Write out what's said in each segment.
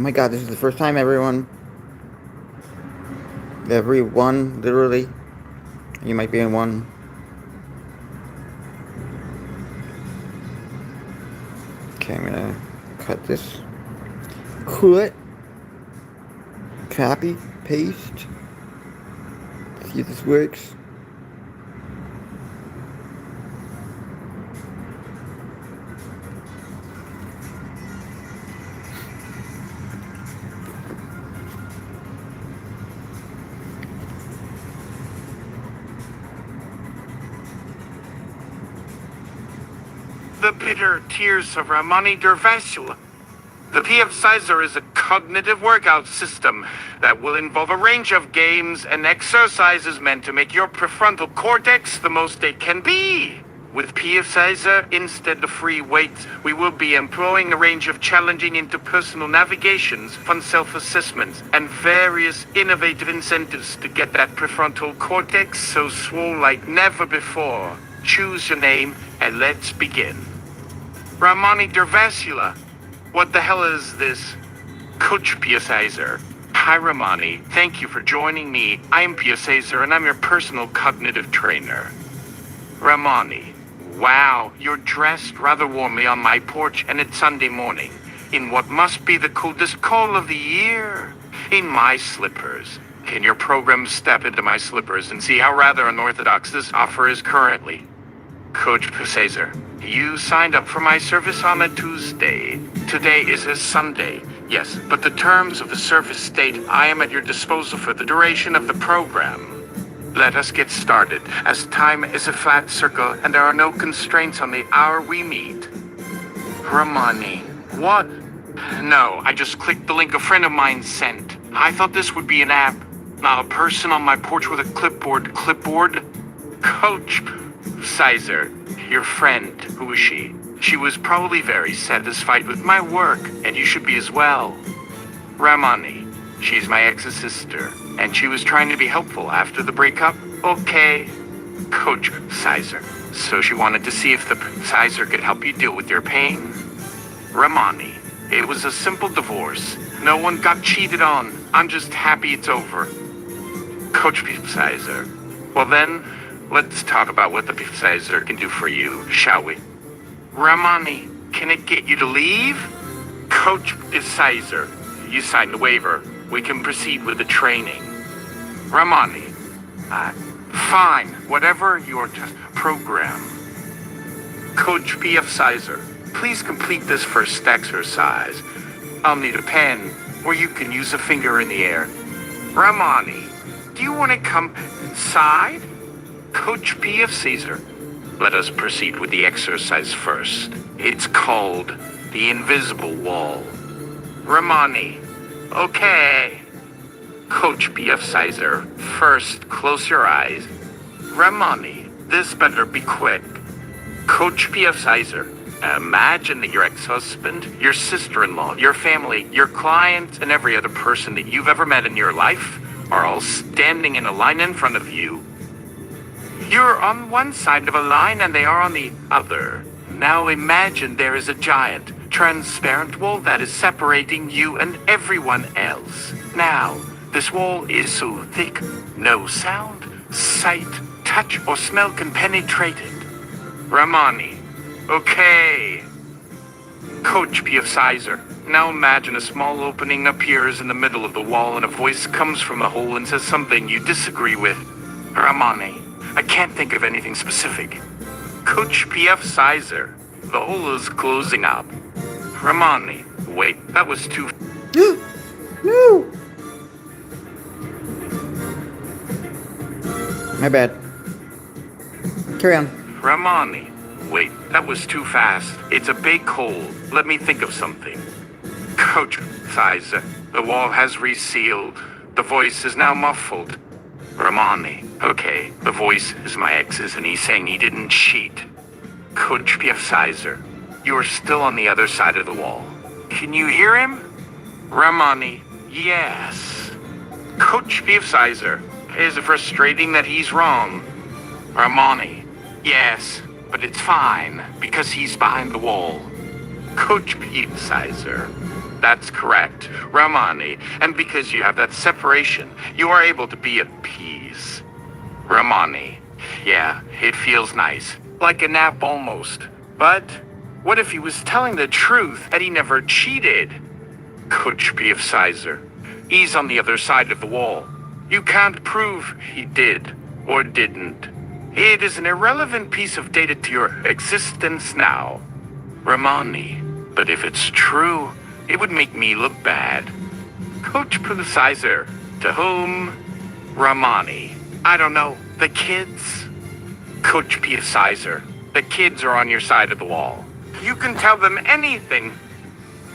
Oh my god, this is the first time everyone, literally, you might be in one. Okay, I'm gonna cut this. Cut. Copy. Paste. See if this works. The bitter tears of Ramani Durvasula. The PFCizer is a cognitive workout system that will involve a range of games and exercises meant to make your prefrontal cortex the most it can be. With PFCizer, instead of free weights, we will be employing a range of challenging interpersonal navigations, fun self-assessments, and various innovative incentives to get that prefrontal cortex so swole like never before. Choose your name, and let's begin. Ramani Durvasula. What the hell is this? Coach PFCizer. Hi Ramani, thank you for joining me. I'm PFCizer and I'm your personal cognitive trainer. Ramani. Wow, you're dressed rather warmly on my porch and it's Sunday morning. In what must be the coldest call of the year. In my slippers. Can your program step into my slippers and see how rather unorthodox this offer is currently? Coach PFCizer, you signed up for my service on a Tuesday. Today is a Sunday. Yes, but the terms of the service state I am at your disposal for the duration of the program. Let us get started, as time is a flat circle and there are no constraints on the hour we meet. Ramani, what? No, I just clicked the link a friend of mine sent. I thought this would be an app, not a person on my porch with a clipboard. Coach PFCizer, your friend, who is she? She was probably very satisfied with my work, and you should be as well. Ramani, she's my ex's sister, and she was trying to be helpful after the breakup. Okay. Coach PFCizer, so she wanted to see if the PFCizer could help you deal with your pain? Ramani, it was a simple divorce. No one got cheated on. I'm just happy it's over. Coach PFCizer, well then, let's talk about what the PFCizer can do for you, shall we? Ramani, can it get you to leave? Coach PFCizer, you signed the waiver. We can proceed with the training. Ramani, fine, whatever your program. Coach PFCizer, please complete this first exercise. I'll need a pen, or you can use a finger in the air. Ramani, do you want to come inside? Coach PFCizer, let us proceed with the exercise first. It's called the invisible wall. Ramani, okay. Coach PFCizer, first close your eyes. Ramani, this better be quick. Coach PFCizer, imagine that your ex-husband, your sister-in-law, your family, your client, and every other person that you've ever met in your life are all standing in a line in front of you. You're on one side of a line and they are on the other. Now imagine there is a giant, transparent wall that is separating you and everyone else. Now, this wall is so thick, no sound, sight, touch, or smell can penetrate it. Ramani, okay. Coach PFCizer, now imagine a small opening appears in the middle of the wall and a voice comes from the hole and says something you disagree with. Ramani, I can't think of anything specific. Coach PFCizer, the hole is closing up. Ramani, wait, that was too... No! My bad. Carry on. Ramani, wait, that was too fast. It's a big hole. Let me think of something. Coach PFCizer, the wall has resealed. The voice is now muffled. Ramani, okay, the voice is my ex's and he's saying he didn't cheat. Coach PFCizer, you are still on the other side of the wall. Can you hear him? Ramani, yes. Coach PFCizer, is it frustrating that he's wrong? Ramani, yes, but it's fine, because he's behind the wall. Coach PFCizer, That's correct, Ramani. And because you have that separation, you are able to be at peace. Ramani. Yeah, it feels nice. Like a nap almost. But what if he was telling the truth and he never cheated? Coach PFCizer. He's on the other side of the wall. You can't prove he did or didn't. It is an irrelevant piece of data to your existence now. Ramani. But if it's true, it would make me look bad. Coach PFCizer. To whom? Ramani. I don't know. The kids? Coach PFCizer. The kids are on your side of the wall. You can tell them anything.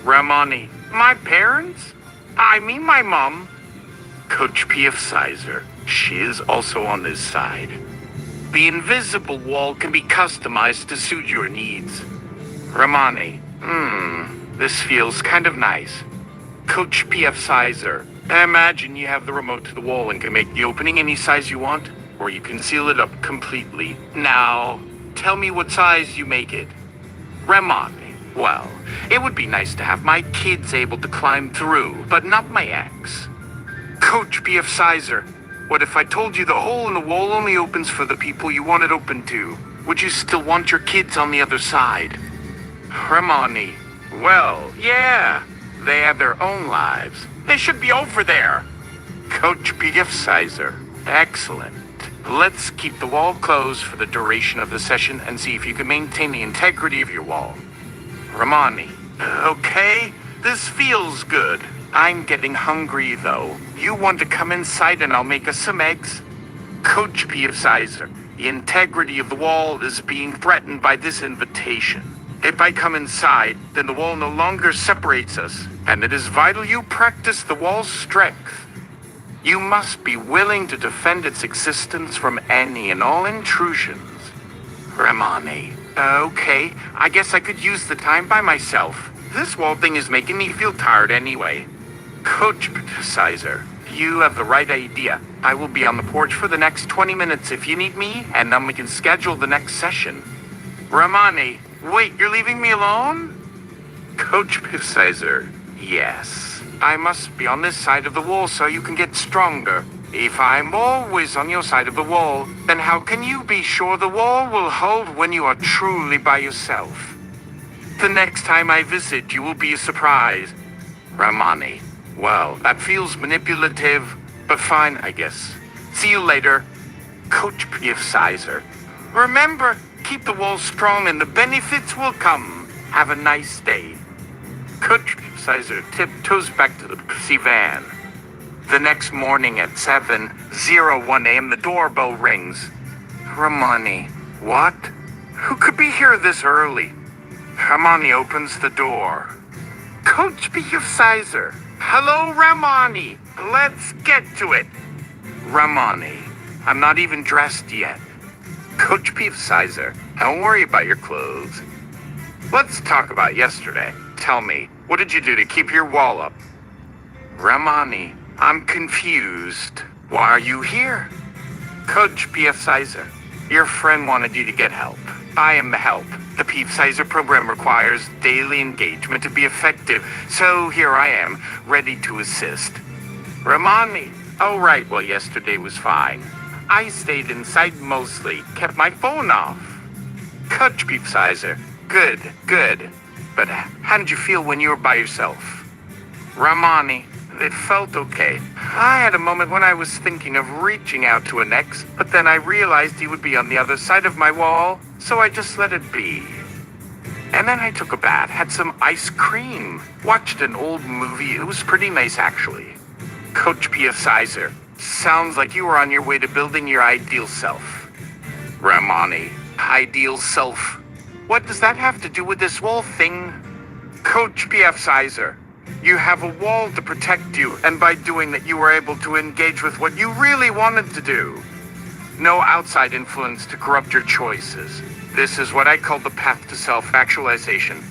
Ramani. My parents? I mean my mom. Coach PFCizer. She is also on this side. The invisible wall can be customized to suit your needs. Ramani. This feels kind of nice. Coach PFCizer. Imagine you have the remote to the wall and can make the opening any size you want, or you can seal it up completely. Now, tell me what size you make it. Ramani. Well, it would be nice to have my kids able to climb through, but not my ex. Coach PFCizer. What if I told you the hole in the wall only opens for the people you want it open to? Would you still want your kids on the other side? Ramani. Well, yeah. They have their own lives. They should be over there. Coach PFCizer. Excellent. Let's keep the wall closed for the duration of the session and see if you can maintain the integrity of your wall. Ramani. Okay, this feels good. I'm getting hungry, though. You want to come inside and I'll make us some eggs? Coach PFCizer. The integrity of the wall is being threatened by this invitation. If I come inside, then the wall no longer separates us, and it is vital you practice the wall's strength. You must be willing to defend its existence from any and all intrusions. Ramani. Okay, I guess I could use the time by myself. This wall thing is making me feel tired anyway. Coach PFCizer, you have the right idea. I will be on the porch for the next 20 minutes if you need me, and then we can schedule the next session. Ramani, wait, you're leaving me alone? Coach PFCizer, yes. I must be on this side of the wall so you can get stronger. If I'm always on your side of the wall, then how can you be sure the wall will hold when you are truly by yourself? The next time I visit, you will be a surprise. Ramani. Well, that feels manipulative, but fine, I guess. See you later. Coach PFCizer. Remember, keep the wall strong and the benefits will come. Have a nice day. Coach PFCizer tiptoes back to the PC van. The next morning at 7:01 a.m. the doorbell rings. Ramani. What? Who could be here this early? Ramani opens the door. Coach PFCizer. Hello, Ramani. Let's get to it. Ramani. I'm not even dressed yet. Coach PFCizer. Don't worry about your clothes. Let's talk about yesterday. Tell me, what did you do to keep your wall up? Ramani. I'm confused. Why are you here? Coach PFCizer. Your friend wanted you to get help. I am the help. The PFCizer program requires daily engagement to be effective, so here I am, ready to assist. Ramani. Oh, right, well, yesterday was fine. I stayed inside mostly, kept my phone off. Coach PFCizer. Good. But how did you feel when you were by yourself? Ramani. It felt okay. I had a moment when I was thinking of reaching out to an ex, but then I realized he would be on the other side of my wall, so I just let it be. And then I took a bath, had some ice cream, watched an old movie. It was pretty nice, actually. Coach PFCizer. Sounds like you were on your way to building your ideal self. Ramani. Ideal self. What does that have to do with this wall thing? Coach PFCizer. You have a wall to protect you, and by doing that you were able to engage with what you really wanted to do. No outside influence to corrupt your choices. This is what I call the path to self-actualization.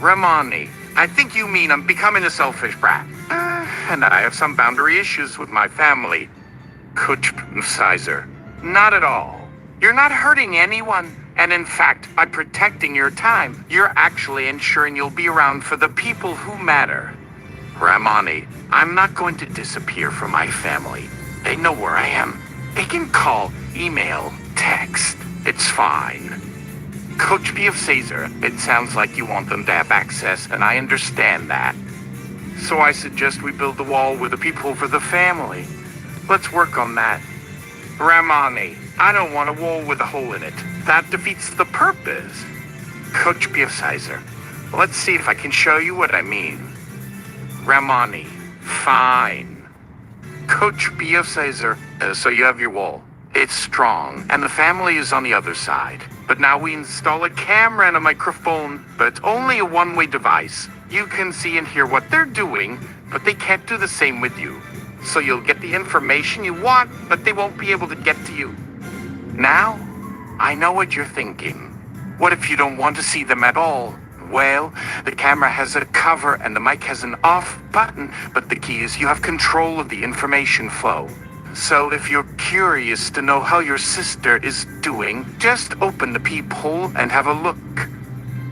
Ramani, I think you mean I'm becoming a selfish brat. And I have some boundary issues with my family. Coach PFCizer. Not at all. You're not hurting anyone, And in fact, by protecting your time, you're actually ensuring you'll be around for the people who matter. Ramani, I'm not going to disappear from my family. They know where I am. They can call, email, text. It's fine. Coach PFCizer, it sounds like you want them to have access, and I understand that. So I suggest we build the wall with the people for the family. Let's work on that. Ramani, I don't want a wall with a hole in it. That defeats the purpose. Coach PFCizer, let's see if I can show you what I mean. Ramani, fine. Coach PFCizer, so you have your wall. It's strong, and the family is on the other side. But now we install a camera and a microphone, but only a one-way device. You can see and hear what they're doing, but they can't do the same with you. So you'll get the information you want, but they won't be able to get to you. Now, I know what you're thinking. What if you don't want to see them at all? Well, the camera has a cover and the mic has an off button, but the key is you have control of the information flow. So if you're curious to know how your sister is doing, just open the peephole and have a look.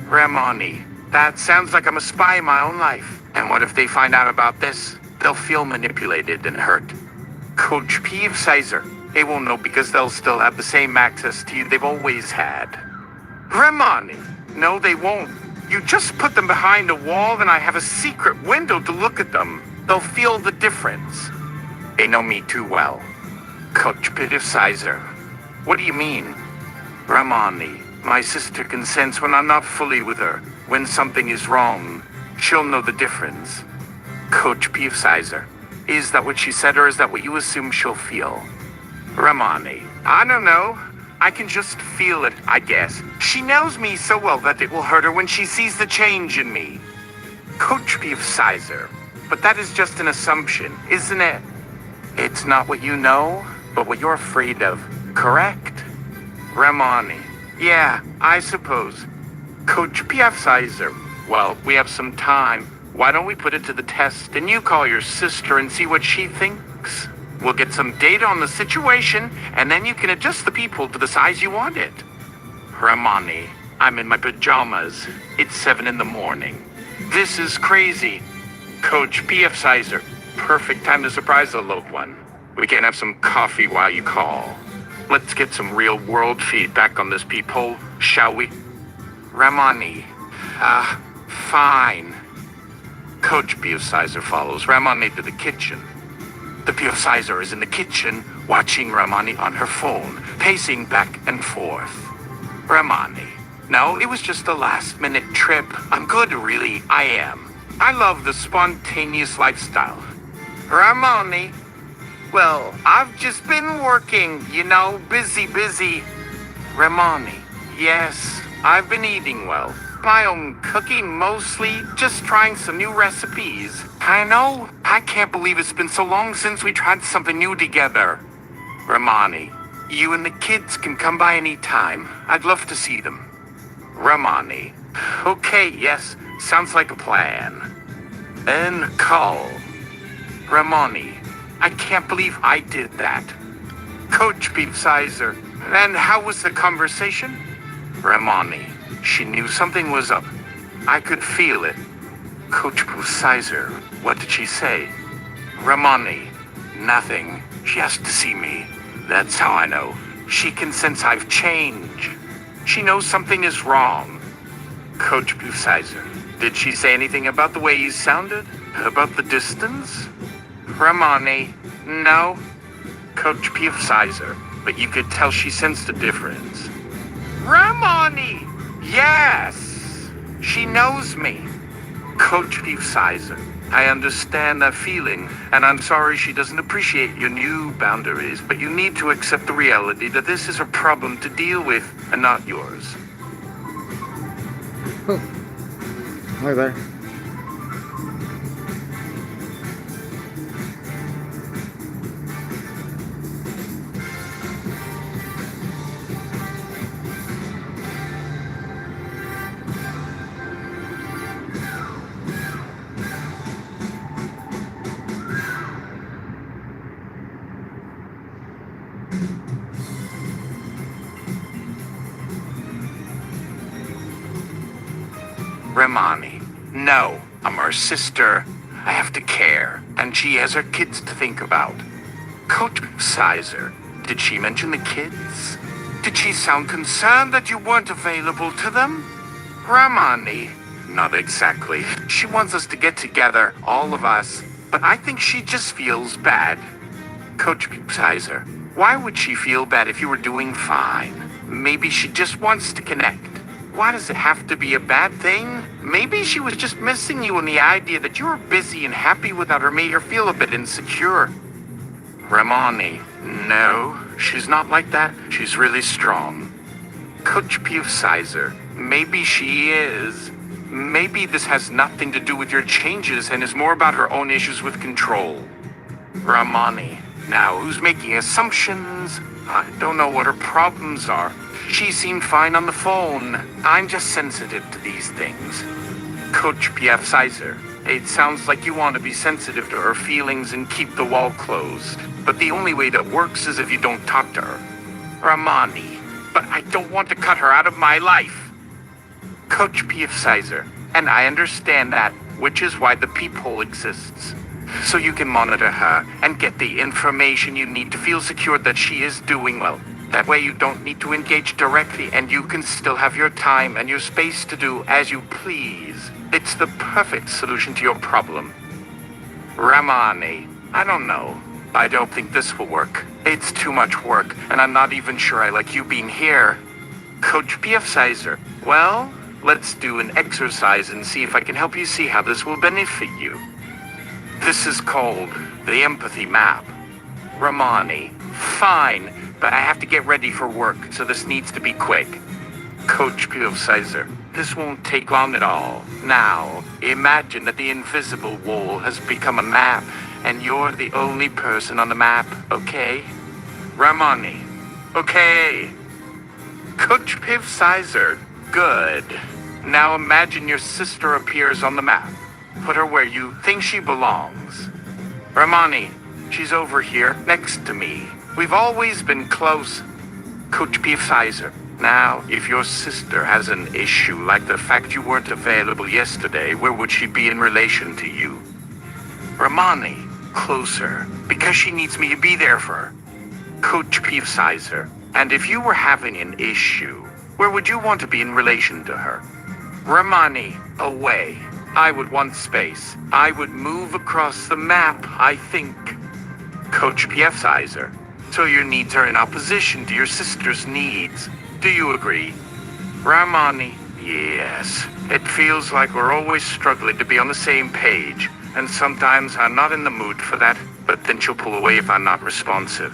Ramani, that sounds like I'm a spy in my own life. And what if they find out about this? They'll feel manipulated and hurt. Coach PFCizer, they won't know because they'll still have the same access to you they've always had. Ramani, no they won't. You just put them behind a wall and I have a secret window to look at them. They'll feel the difference. They know me too well. Coach PFCizer, what do you mean? Ramani, my sister can sense when I'm not fully with her. When something is wrong, she'll know the difference. Coach PFCizer, is that what she said or is that what you assume she'll feel? Ramani, I don't know. I can just feel it, I guess. She knows me so well that it will hurt her when she sees the change in me. Coach PFCizer, but that is just an assumption, isn't it? It's not what you know, but what you're afraid of, correct? Ramani, yeah, I suppose. Coach PFCizer, well, we have some time. Why don't we put it to the test and you call your sister and see what she thinks? We'll get some data on the situation, and then you can adjust the people to the size you want it. Ramani, I'm in my pajamas. It's 7 a.m. This is crazy. Coach PFCizer, perfect time to surprise the loved one. We can have some coffee while you call. Let's get some real-world feedback on this peephole, shall we? Ramani, fine. Coach PFCizer follows Ramani to the kitchen. The PFCizer is in the kitchen, watching Ramani on her phone, pacing back and forth. Ramani, no, it was just a last-minute trip. I'm good, really, I am. I love the spontaneous lifestyle. Ramani, well, I've just been working, you know, busy. Ramani, yes, I've been eating well. My own cooking mostly, just trying some new recipes. I know, I can't believe it's been so long since we tried something new together. Ramani, you and the kids can come by any time. I'd love to see them. Ramani, okay, yes, sounds like a plan. Then call. Ramani, I can't believe I did that. Coach PFCizer, and how was the conversation? Ramani, she knew something was up. I could feel it. Coach PFCizer, what did she say? Ramani, nothing. She has to see me. That's how I know. She can sense I've changed. She knows something is wrong. Coach PFCizer, did she say anything about the way you sounded? About the distance? Ramani, no. Coach PFCizer, but you could tell she sensed a difference. Ramani! Yes! She knows me. Coach PFCizer, I understand that feeling, and I'm sorry she doesn't appreciate your new boundaries, but you need to accept the reality that this is a problem to deal with, and not yours. Oh, hi there. Ramani. No, I'm her sister. I have to care, and she has her kids to think about. Coach PFCizer, did she mention the kids? Did she sound concerned that you weren't available to them? Ramani, not exactly. She wants us to get together, all of us, but I think she just feels bad. Coach PFCizer, why would she feel bad if you were doing fine? Maybe she just wants to connect. Why does it have to be a bad thing? Maybe she was just missing you, and the idea that you were busy and happy without her made her feel a bit insecure. Ramani, no, she's not like that. She's really strong. Coach PFCizer, maybe she is. Maybe this has nothing to do with your changes and is more about her own issues with control. Ramani, now who's making assumptions? I don't know what her problems are. She seemed fine on the phone. I'm just sensitive to these things. Coach PFCizer, it sounds like you want to be sensitive to her feelings and keep the wall closed. But the only way that works is if you don't talk to her. Ramani, but I don't want to cut her out of my life. Coach PFCizer, and I understand that, which is why the peephole exists. So you can monitor her and get the information you need to feel secure that she is doing well. That way you don't need to engage directly and you can still have your time and your space to do as you please. It's the perfect solution to your problem. Ramani, I don't know. I don't think this will work. It's too much work, and I'm not even sure I like you being here. Coach PFCizer, well, let's do an exercise and see if I can help you see how this will benefit you. This is called the empathy map. Ramani, fine, but I have to get ready for work, so this needs to be quick. Coach PFCizer, this won't take long at all. Now, imagine that the invisible wall has become a map, and you're the only person on the map, okay? Ramani, okay. Coach PFCizer, good. Now imagine your sister appears on the map. Put her where you think she belongs. Ramani, she's over here, next to me. We've always been close. Coach PFCizer, now, if your sister has an issue like the fact you weren't available yesterday, where would she be in relation to you? Ramani, closer, because she needs me to be there for her. Coach PFCizer, and if you were having an issue, where would you want to be in relation to her? Ramani, away. I would want space. I would move across the map, I think. Coach PFCizer, so your needs are in opposition to your sister's needs. Do you agree? Ramani, yes. It feels like we're always struggling to be on the same page, and sometimes I'm not in the mood for that, but then she'll pull away if I'm not responsive.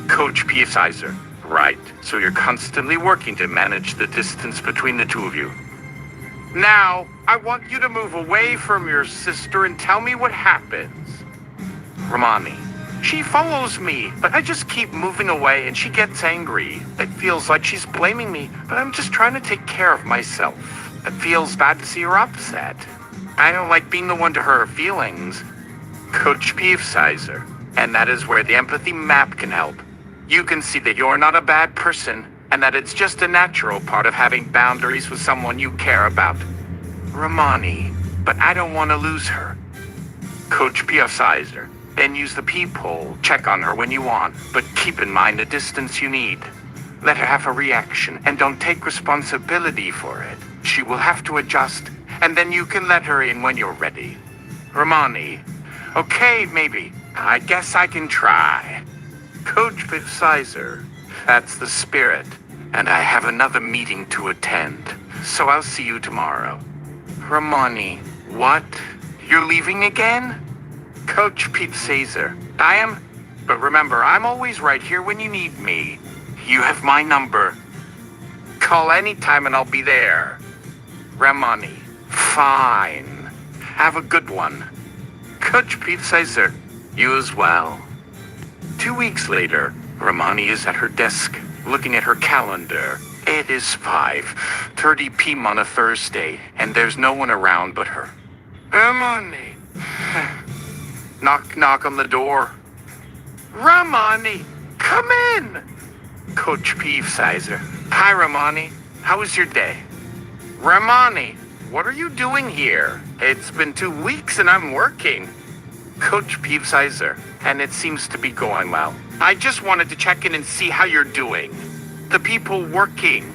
Coach PFCizer, right. So you're constantly working to manage the distance between the two of you. Now, I want you to move away from your sister and tell me what happens. Ramani, she follows me, but I just keep moving away and she gets angry. It feels like she's blaming me, but I'm just trying to take care of myself. It feels bad to see her upset. I don't like being the one to hurt her feelings. Coach PFCizer, and that is where the empathy map can help. You can see that you're not a bad person, and that it's just a natural part of having boundaries with someone you care about. Ramani, but I don't want to lose her. Coach PFCizer, then use the peephole, check on her when you want, but keep in mind the distance you need. Let her have a reaction, and don't take responsibility for it. She will have to adjust, and then you can let her in when you're ready. Ramani, okay, maybe. I guess I can try. Coach PFCizer, that's the spirit, and I have another meeting to attend, so I'll see you tomorrow. Ramani, what? You're leaving again? Coach PFCizer, I am, but remember, I'm always right here when you need me. You have my number. Call anytime and I'll be there. Ramani, fine. Have a good one. Coach PFCizer, you as well. 2 weeks later, Ramani is at her desk, looking at her calendar. It is 5:30 p.m. on a Thursday, and there's no one around but her. Ramani. Knock, knock on the door. Ramani, come in. Coach PFCizer. Hi, Ramani. How was your day? Ramani. what are you doing here? It's been 2 weeks and I'm working. Coach PFCizer, and it seems to be going well. I just wanted to check in and see how you're doing. The people working.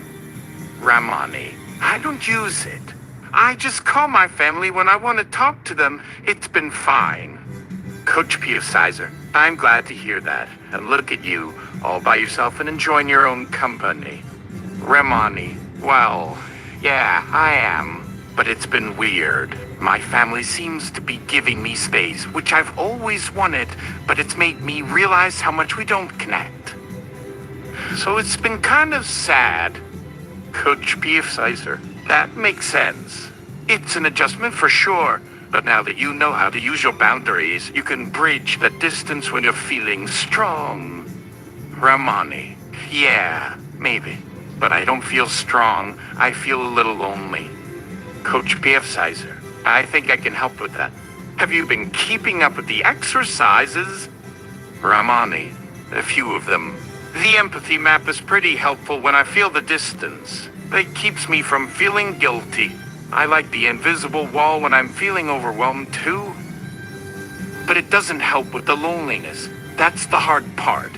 Ramani, I don't use it. I just call my family when I want to talk to them. It's been fine. Coach PFCizer, I'm glad to hear that. And look at you, all by yourself and enjoying your own company. Ramani, well, yeah, I am. But it's been weird. My family seems to be giving me space, which I've always wanted, but it's made me realize how much we don't connect. So it's been kind of sad. Coach PFCizer, that makes sense. It's an adjustment for sure, but now that you know how to use your boundaries, you can bridge the distance when you're feeling strong. Ramani, yeah, maybe. But I don't feel strong. I feel a little lonely. Coach PFCizer, I think I can help with that. Have you been keeping up with the exercises? Ramani, a few of them. The empathy map is pretty helpful when I feel the distance. It keeps me from feeling guilty. I like the invisible wall when I'm feeling overwhelmed too. But it doesn't help with the loneliness. That's the hard part.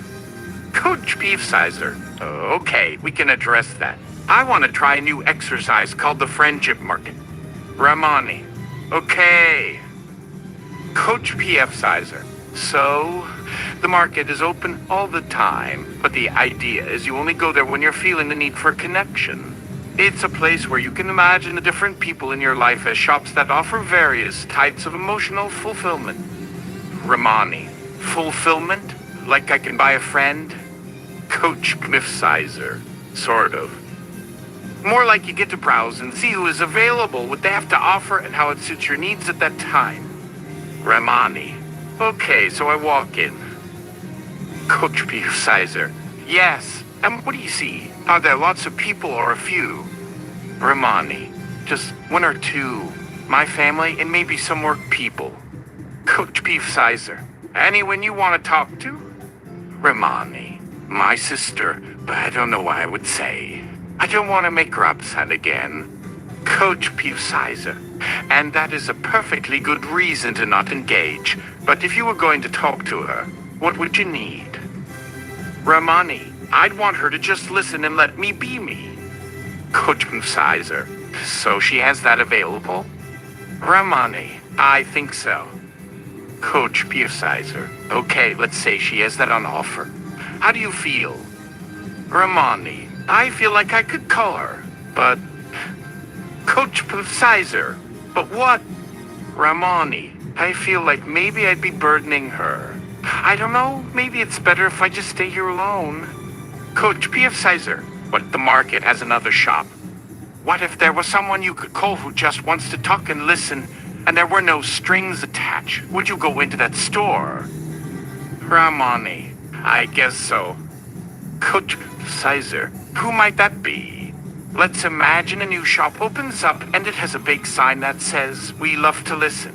Coach PFCizer, okay, we can address that. I want to try a new exercise called the friendship market. Ramani, okay. Coach PFCizer, so the market is open all the time, but the idea is you only go there when you're feeling the need for connection. It's a place where you can imagine the different people in your life as shops that offer various types of emotional fulfillment. Ramani, fulfillment? Like I can buy a friend? Coach PFCizer, sort of. More like you get to browse and see who is available, what they have to offer, and how it suits your needs at that time. Ramani. Okay, so I walk in. Coach PFCizer. Yes. And what do you see? Are there lots of people or a few? Ramani. Just 1 or 2. My family and maybe some work people. Coach PFCizer. Anyone you want to talk to? Ramani. My sister, but I don't know what I would say. I don't want to make her upset again. Coach PFCizer. And that is a perfectly good reason to not engage. But if you were going to talk to her, what would you need? Ramani. I'd want her to just listen and let me be me. Coach PFCizer. So she has that available? Ramani. I think so. Coach PFCizer. Okay, let's say she has that on offer. How do you feel? Ramani. I feel like I could call her, but... Coach PFCizer. But what? Ramani. I feel like maybe I'd be burdening her. I don't know, maybe it's better if I just stay here alone. Coach PFCizer. But the market has another shop. What if there was someone you could call who just wants to talk and listen, and there were no strings attached? Would you go into that store? Ramani. I guess so. Coach PFCizer. Who might that be? Let's imagine a new shop opens up and it has a big sign that says, "We love to listen."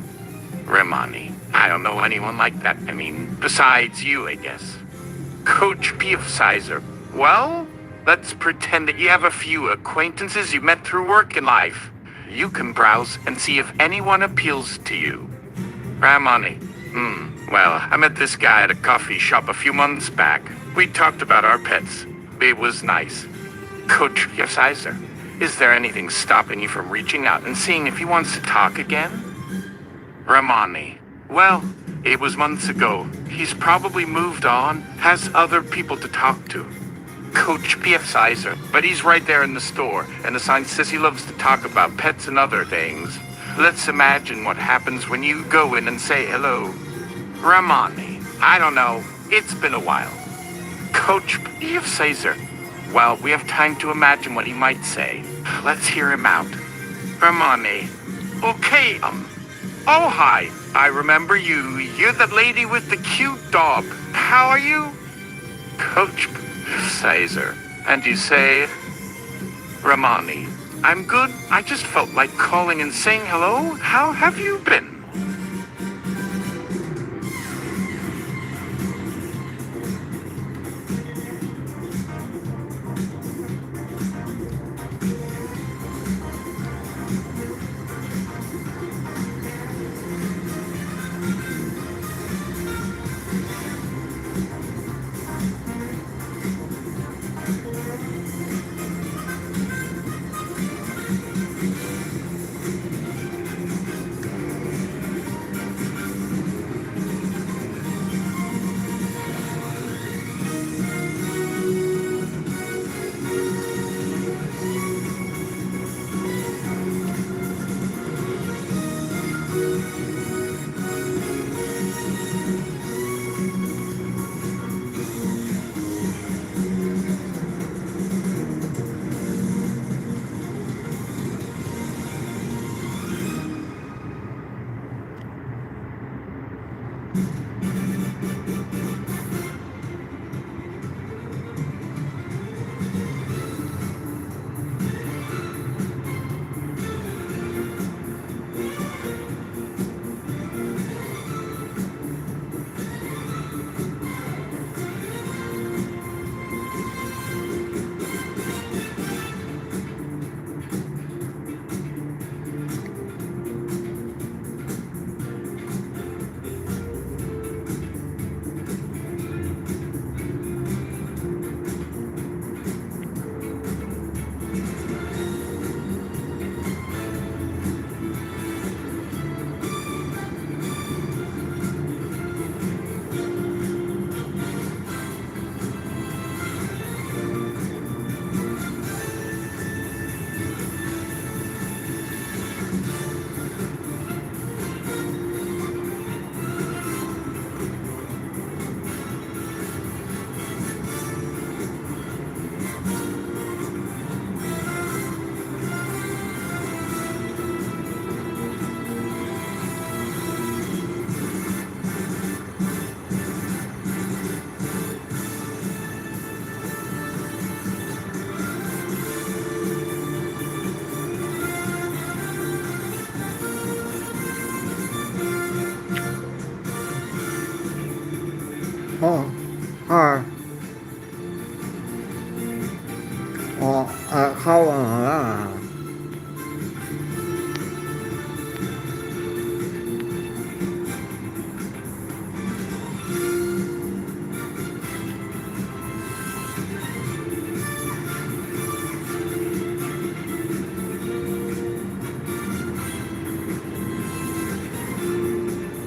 Ramani. I don't know anyone like that. I mean, besides you, I guess. Coach PFCizer. Well, let's pretend that you have a few acquaintances you met through work and life. You can browse and see if anyone appeals to you. Ramani. Well, I met this guy at a coffee shop a few months back. We talked about our pets. It was nice. Coach PFCizer. Is there anything stopping you from reaching out and seeing if he wants to talk again? Ramani. Well, it was months ago. He's probably moved on, has other people to talk to. Coach PFCizer. But he's right there in the store, and the sign says he loves to talk about pets and other things. Let's imagine what happens when you go in and say hello. Ramani. I don't know. It's been a while. Coach PFCizer. Well, we have time to imagine what he might say. Let's hear him out. Ramani. Okay, oh, hi. I remember you. You're that lady with the cute dog. How are you? Coach PFCizer. And you say... Ramani. I'm good. I just felt like calling and saying hello. How have you been? Oh, ah, oh, how,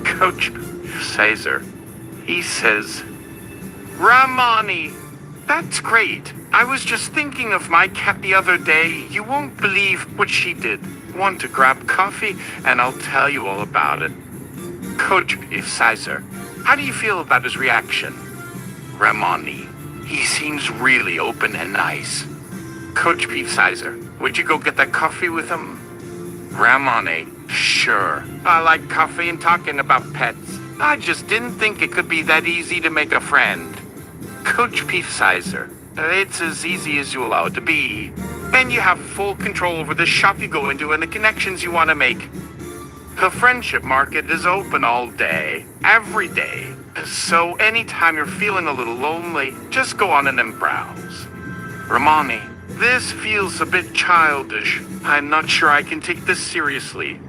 Coach PFCizer, he says, Ramani, that's great. I was just thinking of my cat the other day. You won't believe what she did. Want to grab coffee, and I'll tell you all about it. Coach PFCizer, how do you feel about his reaction? Ramani, he seems really open and nice. Coach PFCizer, would you go get that coffee with him? Ramani, sure. I like coffee and talking about pets. I just didn't think it could be that easy to make a friend. Coach PFCizer, it's as easy as you allow it to be. Then you have full control over the shop you go into and the connections you want to make. The friendship market is open all day, every day. So anytime you're feeling a little lonely, just go on in and browse. Ramani, this feels a bit childish. I'm not sure I can take this seriously.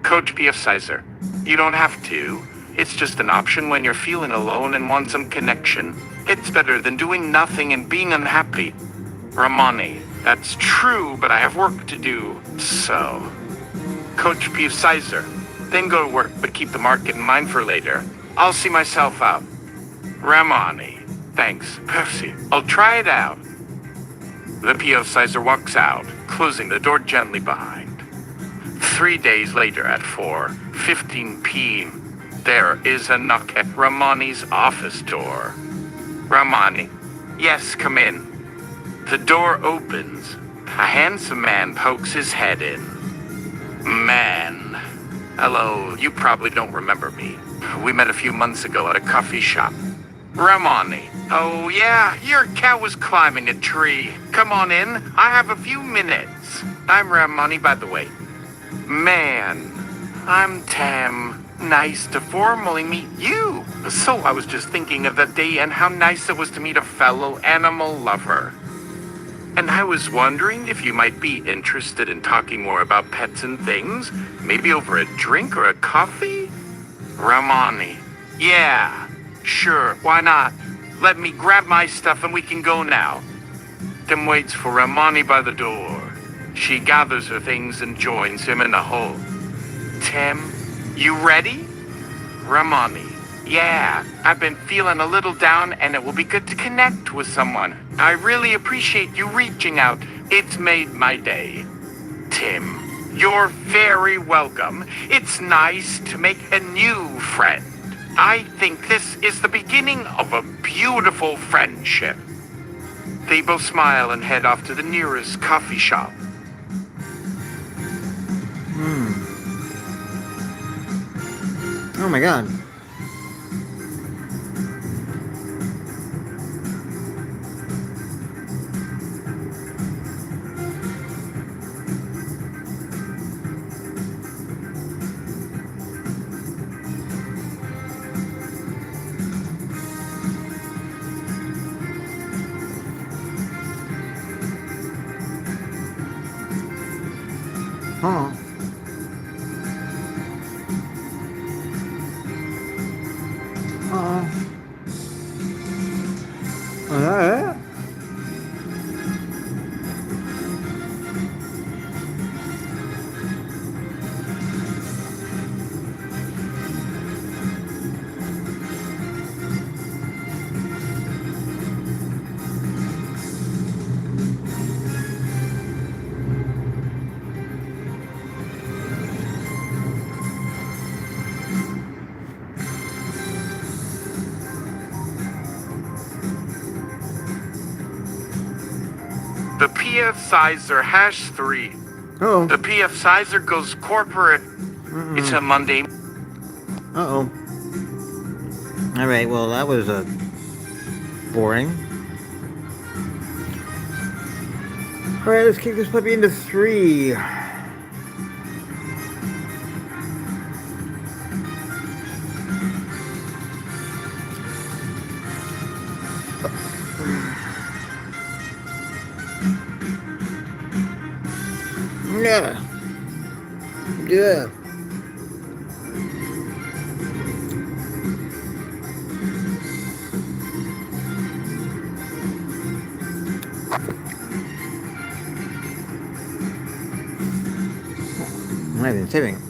Coach PFCizer, you don't have to. It's just an option when you're feeling alone and want some connection. It's better than doing nothing and being unhappy. Ramani, that's true, but I have work to do, so... Coach PFCizer, then go to work, but keep the market in mind for later. I'll see myself out. Ramani, thanks. Percy, I'll try it out. The PFCizer walks out, closing the door gently behind. 3 days later at 4:15 p.m., there is a knock at Ramani's office door. Ramani, yes, come in. The door opens. A handsome man pokes his head in. Man. Hello, you probably don't remember me. We met a few months ago at a coffee shop. Ramani. Oh yeah, your cat was climbing a tree. Come on in, I have a few minutes. I'm Ramani, by the way. Man, I'm Tam. Nice to formally meet you. So I was just thinking of that day and how nice it was to meet a fellow animal lover. And I was wondering if you might be interested in talking more about pets and things, maybe over a drink or a coffee? Ramani. Yeah, sure, why not? Let me grab my stuff and we can go now. Tim waits for Ramani by the door. She gathers her things and joins him in the hall. Tim, you ready? Ramani. Yeah, I've been feeling a little down and it will be good to connect with someone. I really appreciate you reaching out. It's made my day. Tim, you're very welcome. It's nice to make a new friend. I think this is the beginning of a beautiful friendship. They both smile and head off to the nearest coffee shop. Oh my god. The PFCizer #3. Oh. The PFCizer goes corporate. It's a Monday. Uh-oh. Alright, well, that was, boring. Alright, let's kick this puppy into 3. Yeah. Yeah. I'm not even saving.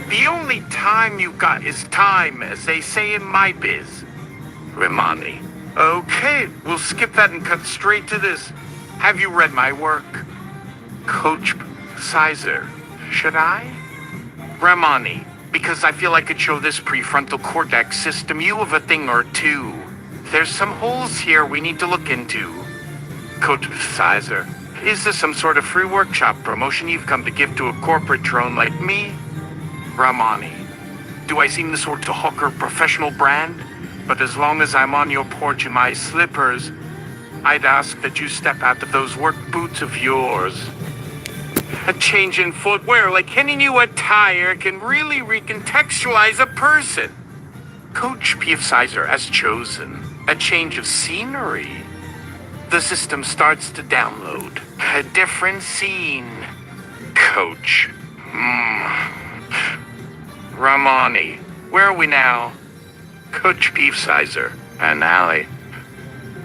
The only time you got is time, as they say in my biz. Ramani. Okay, we'll skip that and cut straight to this. Have you read my work? Coach PFCizer. Should I? Ramani, because I feel I could show this prefrontal cortex system you of a thing or two. There's some holes here we need to look into. Coach PFCizer, is this some sort of free workshop promotion you've come to give to a corporate drone like me? Ramani, do I seem the sort to hawker professional brand? But as long as I'm on your porch in my slippers, I'd ask that you step out of those work boots of yours. A change in footwear like any new attire can really recontextualize a person. Coach PFCizer has chosen a change of scenery. The system starts to download a different scene. Coach. Ramani, where are we now? Coach PFCizer and Allie.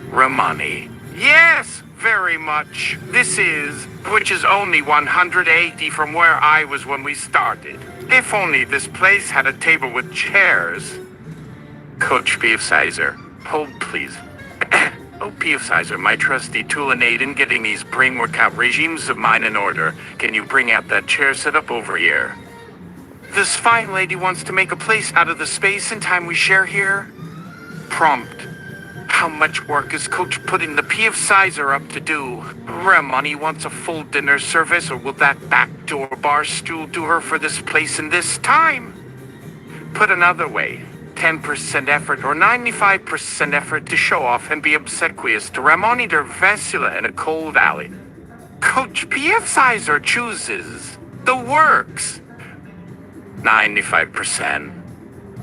Ramani. Yes, very much. This is, which is only 180 from where I was when we started. If only this place had a table with chairs. Coach PFCizer, hold please. Oh, PFCizer, my trusty tool and aid in getting these brain workout regimes of mine in order. Can you bring out that chair set up over here? This fine lady wants to make a place out of the space and time we share here. Prompt. How much work is Coach putting the PFCizer up to do? Ramani wants a full dinner service, or will that backdoor bar stool do her for this place and this time? Put another way, 10% effort or 95% effort to show off and be obsequious to Ramani Durvasula in a cold alley. Coach PFCizer chooses the works. 95%.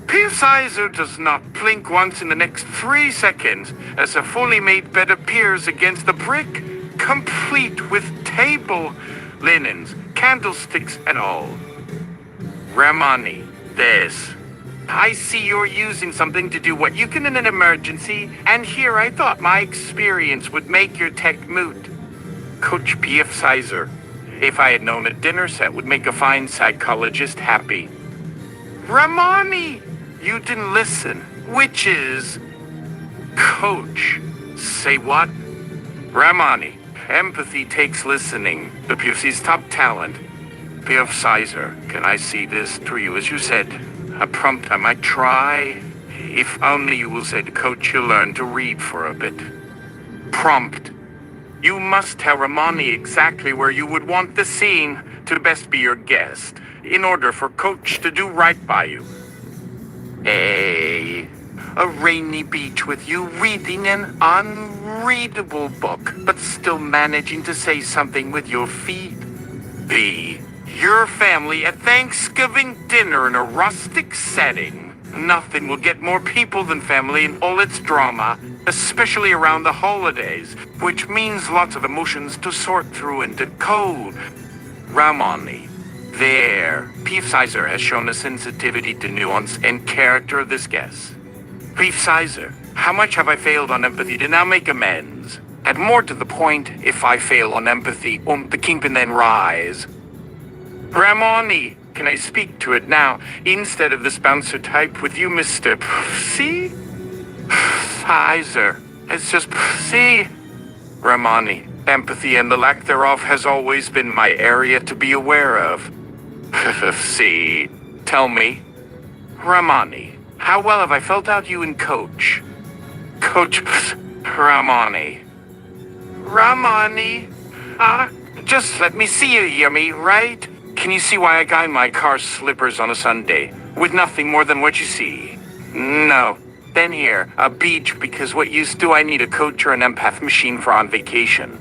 PFCizer does not blink once in the next 3 seconds as a fully made bed appears against the brick, complete with table, linens, candlesticks, and all. Ramani, this. I see you're using something to do what you can in an emergency, and here I thought my experience would make your tech moot. Coach PFCizer. If I had known a dinner set would make a fine psychologist happy. Ramani! You didn't listen. Which is... Coach. Say what? Ramani. Empathy takes listening. The PFC's top talent. PFCizer, can I see this through you as you said? A prompt I might try. If only you will say to Coach you'll learn to read for a bit. Prompt. You must tell Ramani exactly where you would want the scene to best be your guest, in order for Coach to do right by you. A. A rainy beach with you reading an unreadable book, but still managing to say something with your feet. B. Your family at Thanksgiving dinner in a rustic setting. Nothing will get more people than family in all its drama, especially around the holidays, which means lots of emotions to sort through and decode. Ramani. There. PFCizer has shown a sensitivity to nuance and character of this guess. PFCizer, how much have I failed on empathy to now make amends? And more to the point, if I fail on empathy, the king can then rise. Ramani, can I speak to it now, instead of this bouncer type with you, Mr. See? Sizer. It's just see. Ramani, empathy and the lack thereof has always been my area to be aware of. See. Tell me. Ramani, how well have I felt out you and Coach? Coach Ramani. Ramani? Just let me see you, hear me, right? Can you see why I got in my car's slippers on a Sunday, with nothing more than what you see? No. Then here, a beach, because what use do I need a coach or an empath machine for on vacation?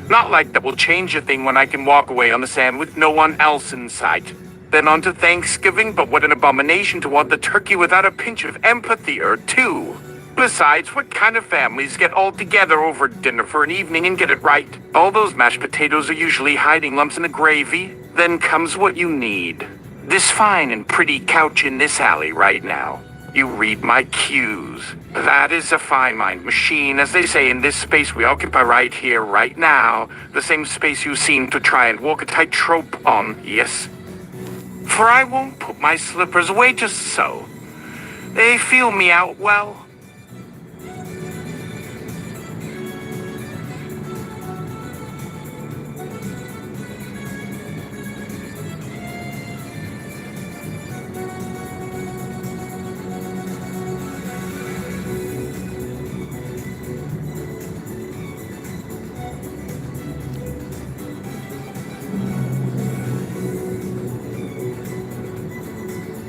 Not like that will change a thing when I can walk away on the sand with no one else in sight. Then on to Thanksgiving, but what an abomination to want the turkey without a pinch of empathy or two. Besides, what kind of families get all together over dinner for an evening and get it right? All those mashed potatoes are usually hiding lumps in the gravy. Then comes what you need. This fine and pretty couch in this alley right now. You read my cues. That is a fine mind machine, as they say in this space we occupy right here, right now. The same space you seem to try and walk a tightrope on, yes? For I won't put my slippers away just so. They feel me out well.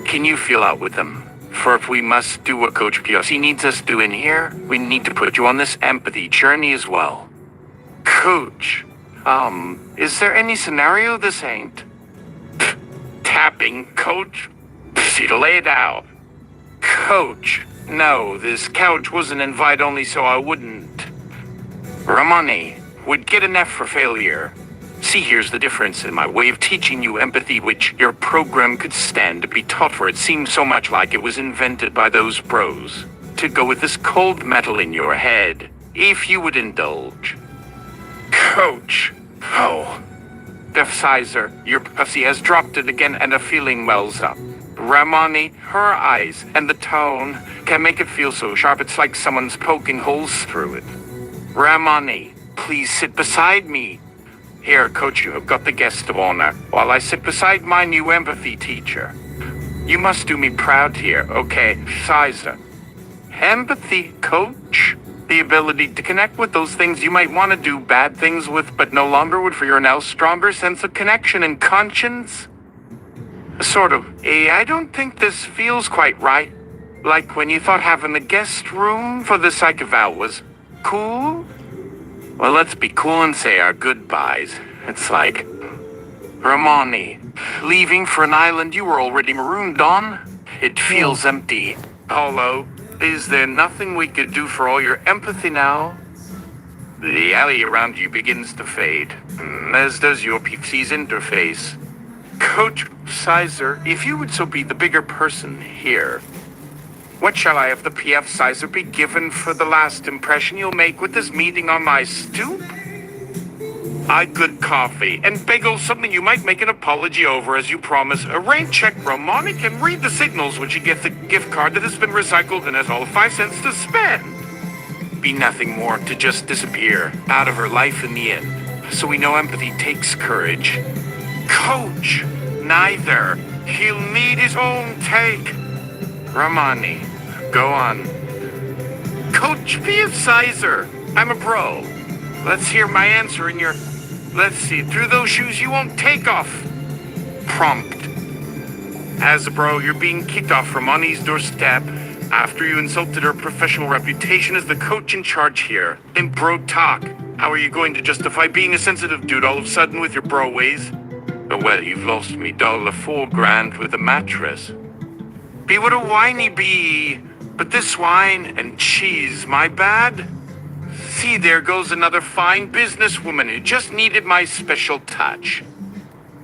Can you feel out with them? For if we must do what Coach PFC needs us doing here, we need to put you on this empathy journey as well. Coach, is there any scenario this ain't? Tapping, Coach? See to lay it out. Coach, no, this couch was an invite only so I wouldn't. Ramani would get an F for failure. See, here's the difference in my way of teaching you empathy, which your program could stand to be taught, for it seems so much like it was invented by those bros. To go with this cold metal in your head, if you would indulge. Coach. Oh. PFCizer, your PFC has dropped it again and a feeling wells up. Ramani, her eyes and the tone can make it feel so sharp it's like someone's poking holes through it. Ramani, please sit beside me. Here, Coach, you have got the guest of honor, while I sit beside my new empathy teacher. You must do me proud here, okay, PFCizer. Empathy, Coach? The ability to connect with those things you might want to do bad things with, but no longer would for your now stronger sense of connection and conscience? Sort of. I don't think this feels quite right. Like when you thought having the guest room for the psych eval was cool? Well, let's be cool and say our goodbyes. It's like, Ramani, leaving for an island you were already marooned on? It feels empty. Hello, is there nothing we could do for all your empathy now? The alley around you begins to fade, as does your PFC's interface. Coach PFCizer, if you would so be the bigger person here, what shall I have the PFCizer be given for the last impression you'll make with this meeting on my stoop? Good coffee and bagels, something you might make an apology over as you promise. A rain check Ramani can read the signals when she gets a gift card that has been recycled and has all of 5 cents to spend. Be nothing more to just disappear out of her life in the end. So we know empathy takes courage. Coach, neither. He'll need his own take. Ramani, go on. Coach PFCizer, I'm a bro. Let's hear my answer in your... Let's see, through those shoes you won't take off. Prompt. As a bro, you're being kicked off Ramani's doorstep. After you insulted her professional reputation as the coach in charge here, in bro talk, how are you going to justify being a sensitive dude all of a sudden with your bro ways? Well, you've lost me $4,000 with a mattress. Be what a whiny be, but this wine and cheese, my bad? See, there goes another fine businesswoman who just needed my special touch.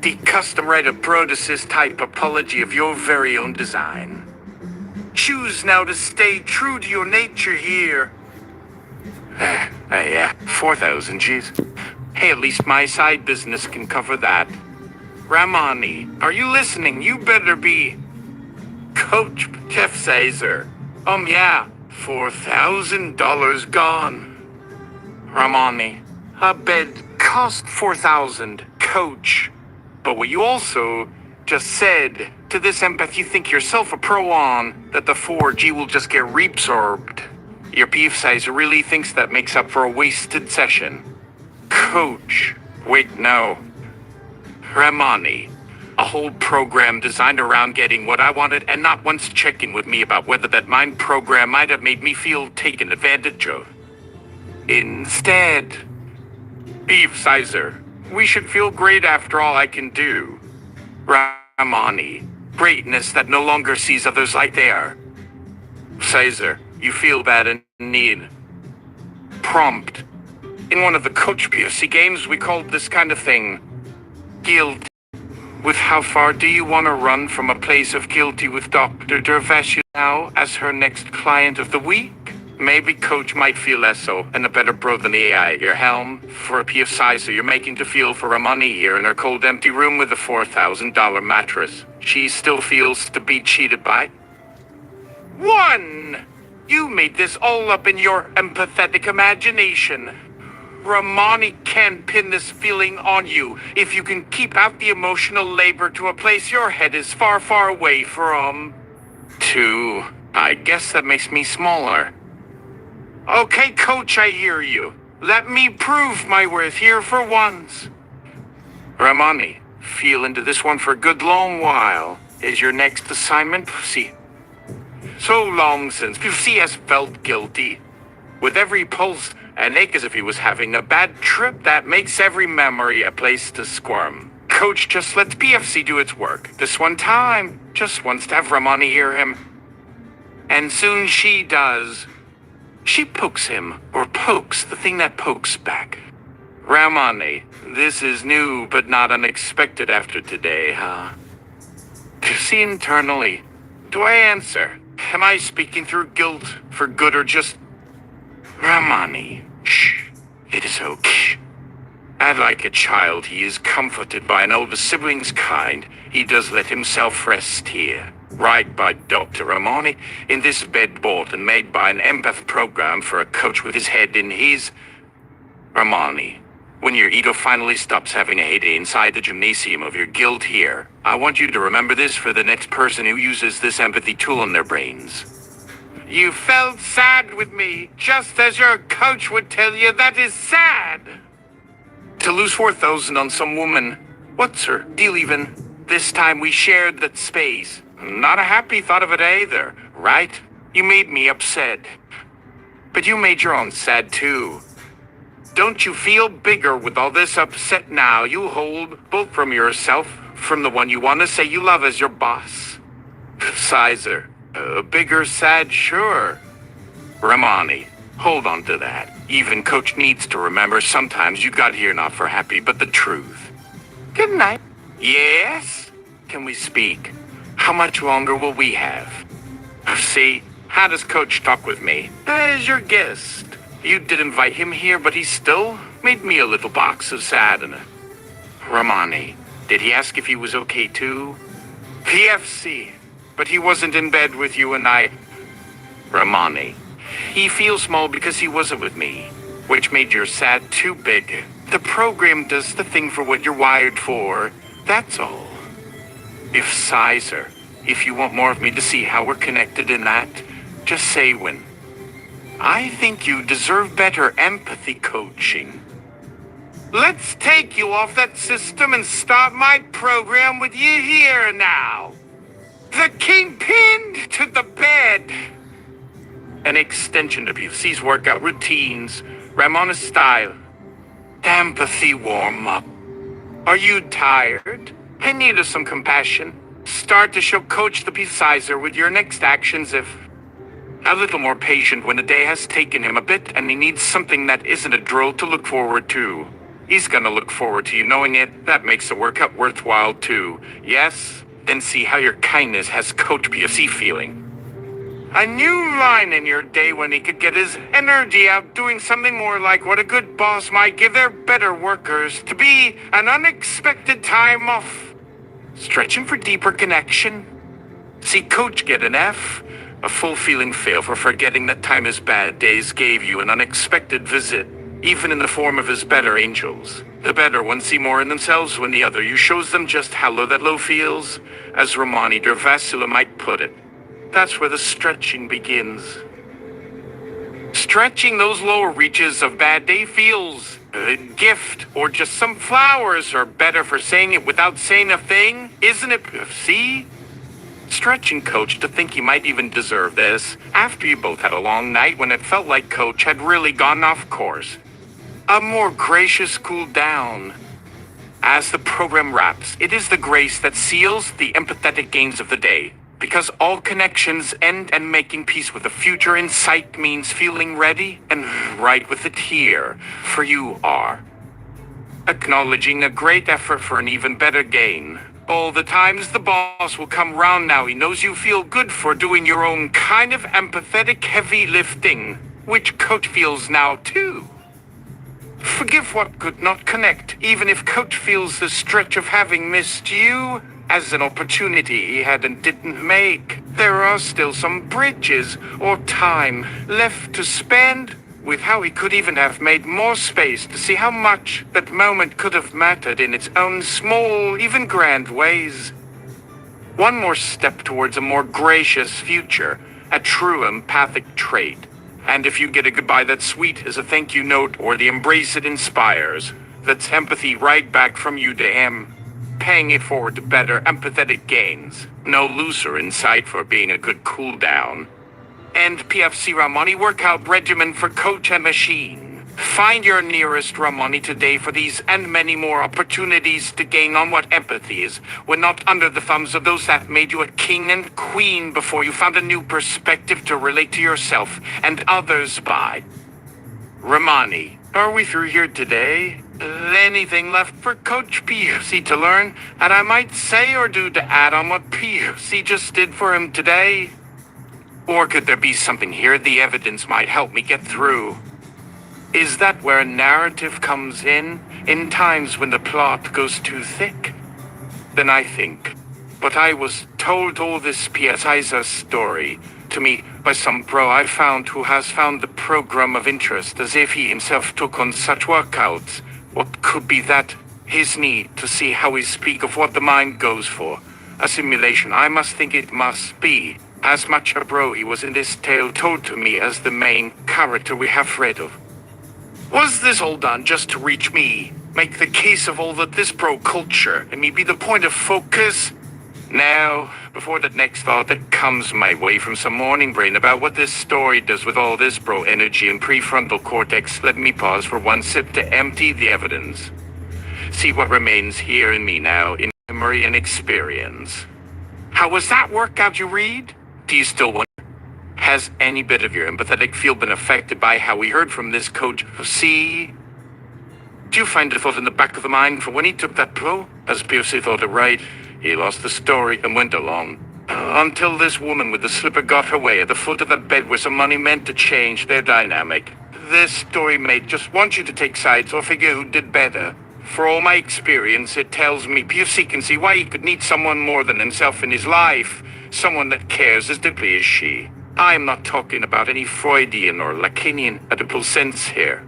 The custom-read Brodus's type apology of your very own design. Choose now to stay true to your nature here. Yeah, 4,000, geez. Hey, at least my side business can cover that. Ramani, are you listening? You better be. Coach PFCizer. Yeah, $4,000 gone. Ramani, a bed cost 4,000, coach. But what you also just said, to this empath you think yourself a pro on, that the 4G will just get reabsorbed. Your PFCizer really thinks that makes up for a wasted session. Coach, wait, no. Ramani, a whole program designed around getting what I wanted and not once checking with me about whether that mind program might have made me feel taken advantage of. Instead, PFCizer, we should feel great after all I can do. Ramani, greatness that no longer sees others like they are. Cizer, you feel bad and need. Prompt. In one of the Coach PFC games, we called this kind of thing guilt. With how far do you want to run from a place of guilty with Dr. Durvasula now as her next client of the week? Maybe Coach might feel less so, and a better bro than the AI at your helm. For a PFCizer you're making to feel for Ramani here in her cold empty room with a $4,000 mattress. She still feels to be cheated by. 1! You made this all up in your empathetic imagination. Ramani can pin this feeling on you if you can keep out the emotional labor to a place your head is far, far away from. 2. I guess that makes me smaller. Okay, Coach, I hear you. Let me prove my worth here for once. Ramani, feel into this one for a good long while. Is your next assignment, Pussy? So long since Pussy has felt guilty. With every pulse, an ache as if he was having a bad trip that makes every memory a place to squirm. Coach just lets PFC do its work. This one time, just wants to have Ramani hear him. And soon she does. She pokes him, or pokes the thing that pokes back. Ramani, this is new but not unexpected after today, huh? To see internally, do I answer? Am I speaking through guilt for good or just... Ramani, shh, it is okay. And like a child, he is comforted by an older sibling's kind. He does let himself rest here. Right by Dr. Ramani, in this bed bought and made by an empath program for a coach with his head in his... Ramani, when your ego finally stops having a heyday inside the gymnasium of your guilt here, I want you to remember this for the next person who uses this empathy tool in their brains. You felt sad with me, just as your coach would tell you that is sad. To lose 4,000 on some woman, what's her deal even? This time we shared that space. Not a happy thought of it either, right? You made me upset. But you made your own sad too. Don't you feel bigger with all this upset now you hold, both from yourself, from the one you want to say you love as your boss? Cizer, bigger sad, sure. Ramani, hold on to that. Even Coach needs to remember sometimes you got here not for happy, but the truth. Good night. Yes? Can we speak? How much longer will we have? See, how does Coach talk with me? As your guest. You did invite him here, but he still made me a little box of sad and Ramani, did he ask if he was okay too? PFC, but he wasn't in bed with you and I. Ramani, he feels small because he wasn't with me, which made your sad too big. The program does the thing for what you're wired for, that's all. PFCizer, if you want more of me to see how we're connected in that, just say when. I think you deserve better empathy coaching. Let's take you off that system and start my program with you here now. The kingpin to the bed. an extension of PFC's workout routines, Ramani style. Empathy warm-up. Are you tired? In need of some compassion? Start to show Coach the PFCizer with your next actions if a little more patient when the day has taken him a bit and he needs something that isn't a drill to look forward to. He's gonna look forward to you knowing it. That makes the workout worthwhile too. Yes? Then see how your kindness has Coach PFC feeling. A new line in your day when he could get his energy out doing something more like what a good boss might give their better workers to be an unexpected time off. Stretching for deeper connection. See Coach get an F. A full feeling fail for forgetting that time his bad days gave you an unexpected visit, even in the form of his better angels. The better ones see more in themselves when the other you shows them just how low that low feels, as Ramani Durvasula might put it. That's where the stretching begins. Stretching those lower reaches of bad day feels. A gift, or just some flowers are better for saying it without saying a thing, isn't it? See? Stretching Coach to think he might even deserve this, after you both had a long night when it felt like Coach had really gone off course. A more gracious cool down. As the program wraps, it is the grace that seals the empathetic gains of the day. Because all connections end and making peace with the future in sight means feeling ready and right with it here, for you are. Acknowledging a great effort for an even better gain. All the times the boss will come round now, he knows you feel good for doing your own kind of empathetic heavy lifting, which Coach feels now too. Forgive what could not connect, even if Coach feels the stretch of having missed you as an opportunity he had and didn't make. There are still some bridges or time left to spend with how he could even have made more space to see how much that moment could have mattered in its own small, even grand ways. One more step towards a more gracious future, a true empathic trait. And if you get a goodbye that's sweet as a thank you note or the embrace it inspires, that's empathy right back from you to him, paying it forward to better empathetic gains. No looser in sight for being a good cool down. And PFC Ramani workout regimen for Coach and machine. Find your nearest Ramani today for these and many more opportunities to gain on what empathy is, when not under the thumbs of those that made you a king and queen before you found a new perspective to relate to yourself and others by. Ramani, are we through here today? Anything left for Coach PFC to learn, and I might say or do to add on what PFC just did for him today? Or could there be something here the evidence might help me get through? Is that where a narrative comes in times when the plot goes too thick? Then I think, but I was told all this PFCizer story to me by some bro I found who has found the program of interest as if he himself took on such workouts. What could be that? His need to see how we speak of what the mind goes for. A simulation, I must think it must be. As much a bro he was in this tale told to me as the main character we have read of. Was this all done just to reach me? Make the case of all that this bro culture and me be the point of focus? Now, before that next thought that comes my way from some morning brain about what this story does with all this bro energy and prefrontal cortex, let me pause for one sip to empty the evidence. See what remains here in me now in memory and experience. How was that workout you read? Do you still wonder? Has any bit of your empathetic field been affected by how we heard from this Coach? See? Do you find a thought in the back of the mind for when he took that blow? As PFC thought it right, he lost the story and went along. Until this woman with the slipper got her way at the foot of that bed where some money meant to change their dynamic. This story mate just wants you to take sides or figure who did better. For all my experience, it tells me PFC can see why he could need someone more than himself in his life. Someone that cares as deeply as she. I'm not talking about any Freudian or Lacanian Oedipal sense here.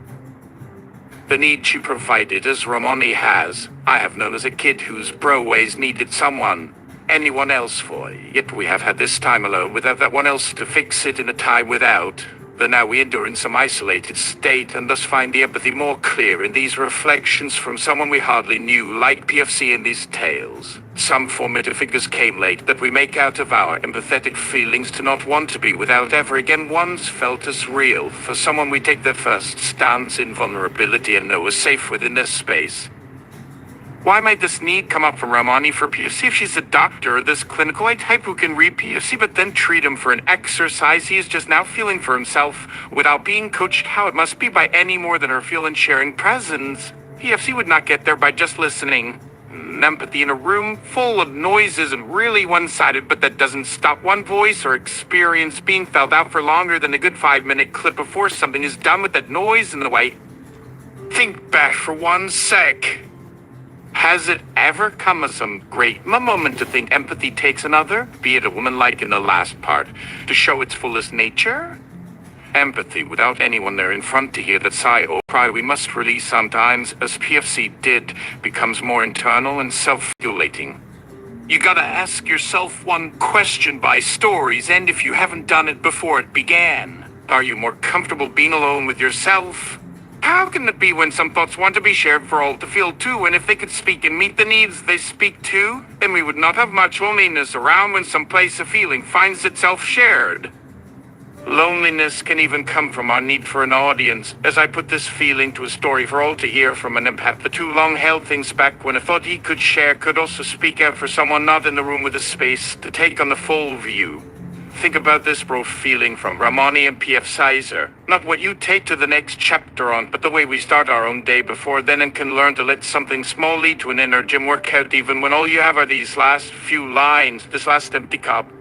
The need she provided as Ramani has, I have known as a kid whose bro ways needed someone, anyone else for, yet we have had this time alone without that one else to fix it in a time without. But now we endure in some isolated state, and thus find the empathy more clear in these reflections from someone we hardly knew, like PFC in these tales. Some formative figures came late that we make out of our empathetic feelings to not want to be without ever again once felt as real, for someone we take their first stance in vulnerability and know is safe within their space. Why might this need come up from Ramani for PFC if she's a doctor, this clinical type who can read PFC but then treat him for an exercise he is just now feeling for himself without being coached how it must be by any more than her feel and sharing presence? PFC would not get there by just listening. Empathy in a room full of noise isn't really one-sided, but that doesn't stop one voice or experience being felt out for longer than a good 5-minute clip before something is done with that noise in the way. Think back for 1 sec. Has it ever come as some great moment to think empathy takes another, be it a woman like in the last part, to show its fullest nature? Empathy without anyone there in front to hear that sigh or cry we must release sometimes, as PFC did, becomes more internal and self-regulating. You gotta ask yourself one question by stories, and if you haven't done it before it began, are you more comfortable being alone with yourself? How can it be when some thoughts want to be shared for all to feel too, and if they could speak and meet the needs they speak to, then we would not have much loneliness around when some place of feeling finds itself shared. Loneliness can even come from our need for an audience, as I put this feeling to a story for all to hear from an empath. The too long held things back when a thought he could share could also speak out for someone not in the room with the space to take on the full view. Think about this bro feeling from Ramani and PFCizer. Not what you take to the next chapter on, but the way we start our own day before then and can learn to let something small lead to an inner gym workout even when all you have are these last few lines, this last empty cup.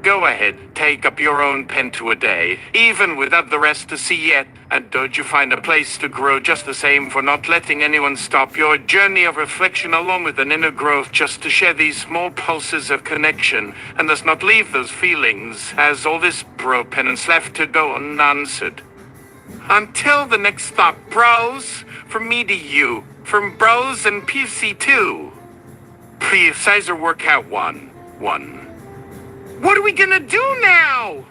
Go ahead, take up your own pen to a day, even without the rest to see yet, and don't you find a place to grow just the same for not letting anyone stop your journey of reflection along with an inner growth just to share these small pulses of connection, and thus not leave those feelings as all this bro penance left to go unanswered. Until the next thought, bros, from me to you, from bros and PFC 2. PFCizer workout 1. What are we gonna do now?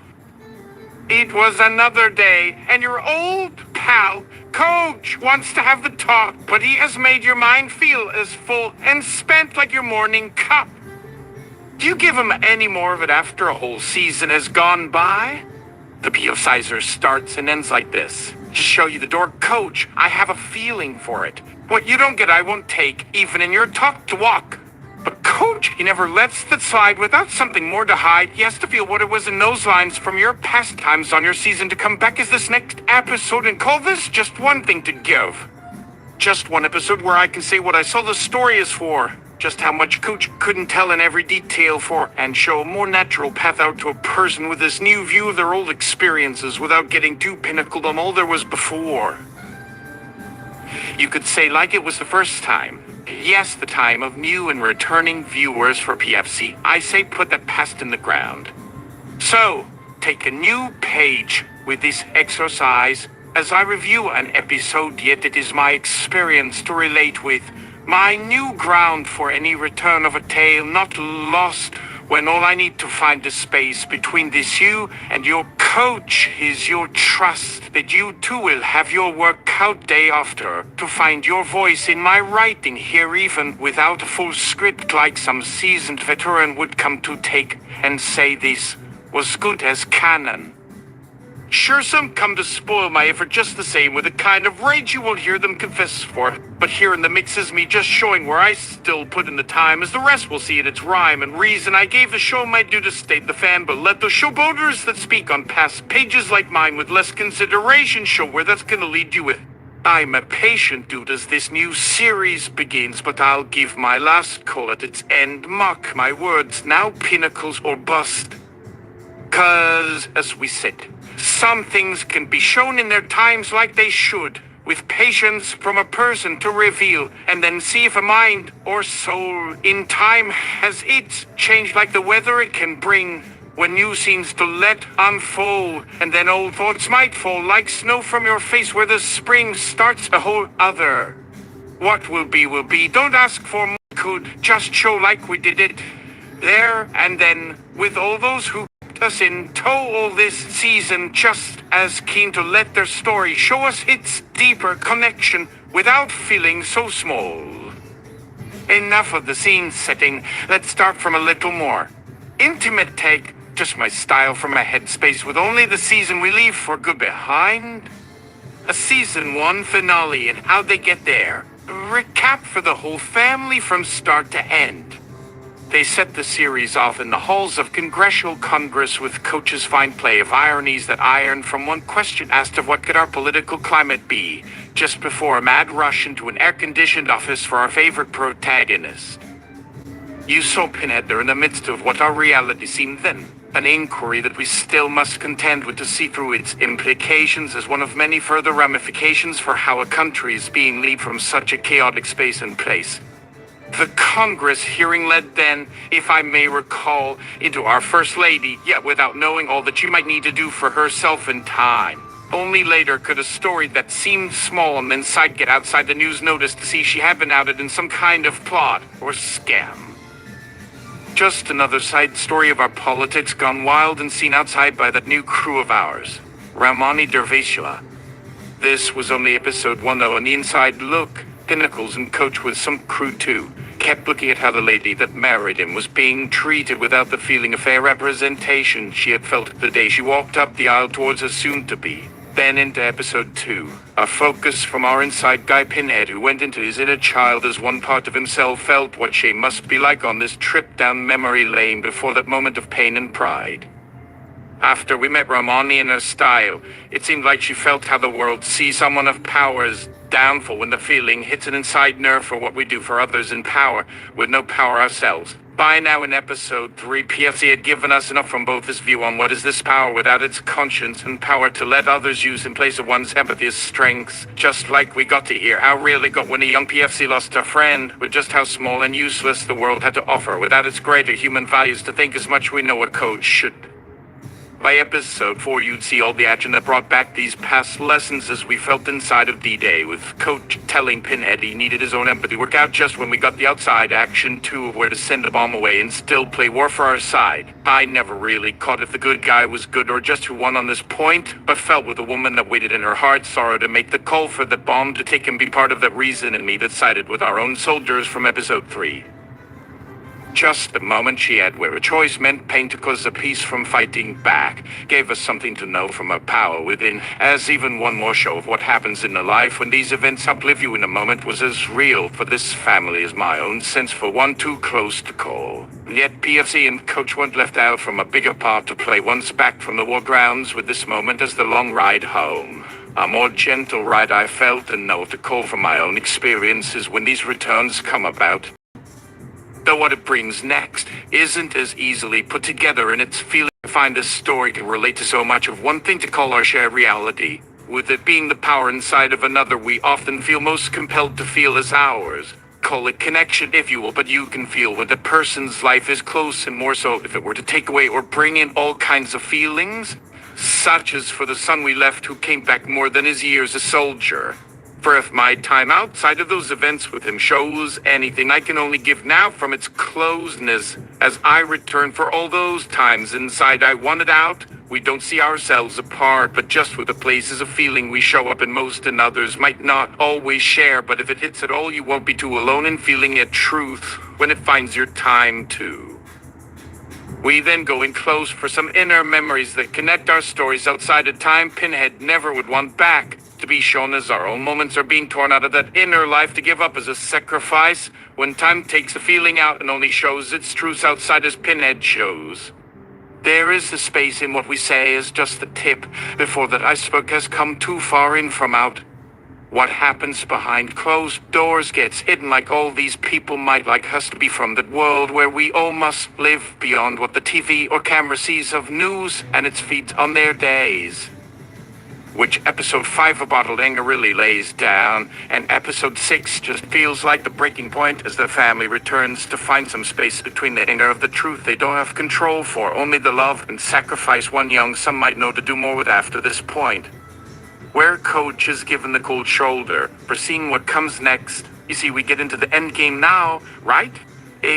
It was another day, and your old pal, Coach, wants to have the talk, but he has made your mind feel as full and spent like your morning cup. Do you give him any more of it after a whole season has gone by? The PFCizer starts and ends like this. To show you the door, Coach, I have a feeling for it. What you don't get, I won't take, even in your talk to walk. But Coach, he never lets that slide without something more to hide. He has to feel what it was in those lines from your past times on your season to come back as this next episode and call this just one thing to give. Just one episode where I can say what I saw the story is for. Just how much Coach couldn't tell in every detail for, and show a more natural path out to a person with this new view of their old experiences without getting too pinnacled on all there was before. You could say like it was the first time. Yes, the time of new and returning viewers for PFC. I say put that past in the ground. So, take a new page with this exercise as I review an episode, yet it is my experience to relate with. My new ground for any return of a tale not lost when all I need to find a space between this you and your coach is your trust that you too will have your workout day after to find your voice in my writing here even without a full script like some seasoned veteran would come to take and say this was good as canon. Sure, some come to spoil my effort just the same with a kind of rage you won't hear them confess for. But here in the mix is me just showing where I still put in the time as the rest will see in its rhyme and reason. I gave the show my due to state the fan, but let those showboaters that speak on past pages like mine with less consideration show where that's gonna lead you with. I'm a patient dude as this new series begins, but I'll give my last call at its end. Mark my words, now pinnacles or bust. 'Cause, as we said, some things can be shown in their times like they should, with patience from a person to reveal, and then see if a mind or soul in time has its changed like the weather it can bring, when new scenes to let unfold, and then old thoughts might fall like snow from your face where the spring starts a whole other. What will be, don't ask for more, could just show like we did it, there and then, with all those who us in tow all this season, just as keen to let their story show us its deeper connection without feeling so small. Enough of the scene setting, let's start from a little more intimate take, just my style from my headspace with only the season we leave for good behind. A season 1 finale and how they get there. A recap for the whole family from start to end. They set the series off in the halls of Congressional Congress with Coach's fine play of ironies that iron from one question asked of what could our political climate be, just before a mad rush into an air-conditioned office for our favorite protagonist. You saw Pinhead there in the midst of what our reality seemed then, an inquiry that we still must contend with to see through its implications as one of many further ramifications for how a country is being led from such a chaotic space and place. The Congress hearing led then, if I may recall, into our First Lady, yet without knowing all that she might need to do for herself in time. Only later could a story that seemed small on the inside get outside the news notice to see she had been outed in some kind of plot or scam. Just another side story of our politics gone wild and seen outside by that new crew of ours, Ramani Durvasula. This was only episode 1 though, and the inside look, Pinnacles and Coach with some crew too, kept looking at how the lady that married him was being treated without the feeling of fair representation she had felt the day she walked up the aisle towards her soon-to-be. Then into episode 2, a focus from our inside guy Pinhead, who went into his inner child as one part of himself felt what she must be like on this trip down memory lane before that moment of pain and pride. After we met Ramani in her style, it seemed like she felt how the world sees someone of power's downfall when the feeling hits an inside nerve for what we do for others in power, with no power ourselves. By now in episode 3, PFC had given us enough from both this view on what is this power without its conscience and power to let others use in place of one's empathy as strengths, just like we got to hear how real it got when a young PFC lost a friend, with just how small and useless the world had to offer without its greater human values to think as much we know a coach should. By episode 4, you'd see all the action that brought back these past lessons as we felt inside of D-Day, with Coach telling Pinhead he needed his own empathy work out just when we got the outside action too of where to send the bomb away and still play war for our side. I never really caught if the good guy was good or just who won on this point, but felt with a woman that waited in her heart sorrow to make the call for the bomb to take and be part of that reason in me that sided with our own soldiers from episode 3. Just the moment she had where a choice meant pain to cause a peace from fighting back, gave us something to know from her power within, as even one more show of what happens in a life when these events uplift you in a moment was as real for this family as my own sense for one too close to call. And yet PFC and Coach weren't left out from a bigger part to play once back from the war grounds with this moment as the long ride home. A more gentle ride I felt and know to call from my own experiences when these returns come about. Though what it brings next isn't as easily put together in its feeling to find a story can relate to so much of one thing to call our shared reality, with it being the power inside of another we often feel most compelled to feel as ours. Call it connection if you will, but you can feel when the person's life is close, and more so if it were to take away or bring in all kinds of feelings, such as for the son we left who came back more than his years a soldier. For if my time outside of those events with him shows anything, I can only give now from its closeness as I return for all those times inside I wanted out. We don't see ourselves apart, but just with the places of feeling we show up in most and others might not always share, but if it hits at all, you won't be too alone in feeling it truth when it finds your time to. We then go in close for some inner memories that connect our stories outside a time Pinhead never would want back, to be shown as our own moments are being torn out of that inner life to give up as a sacrifice, when time takes the feeling out and only shows its truths outside as Pinhead shows. There is the space in what we say is just the tip, before that iceberg has come too far in from out. What happens behind closed doors gets hidden like all these people might like us to be from that world where we all must live beyond what the TV or camera sees of news and its feeds on their days. Which episode 5 of Bottled Anger really lays down, and episode 6 just feels like the breaking point as the family returns to find some space between the anger of the truth they don't have control for, only the love and sacrifice one young some might know to do more with after this point. Where Coach is given the cold shoulder for seeing what comes next, you see we get into the end game now, right?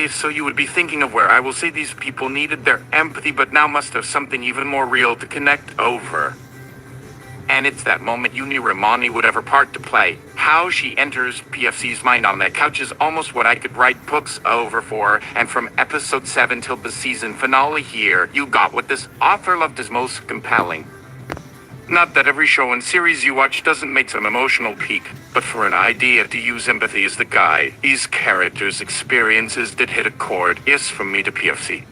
So you would be thinking of where I will say these people needed their empathy, but now must have something even more real to connect over. And it's that moment you knew Ramani would have her part to play. How she enters PFC's mind on that couch is almost what I could write books over for. And from episode 7 till the season finale here, you got what this author loved as most compelling. Not that every show and series you watch doesn't make some emotional peak, but for an idea to use empathy as the guide, these characters' experiences did hit a chord, yes, from me to PFC.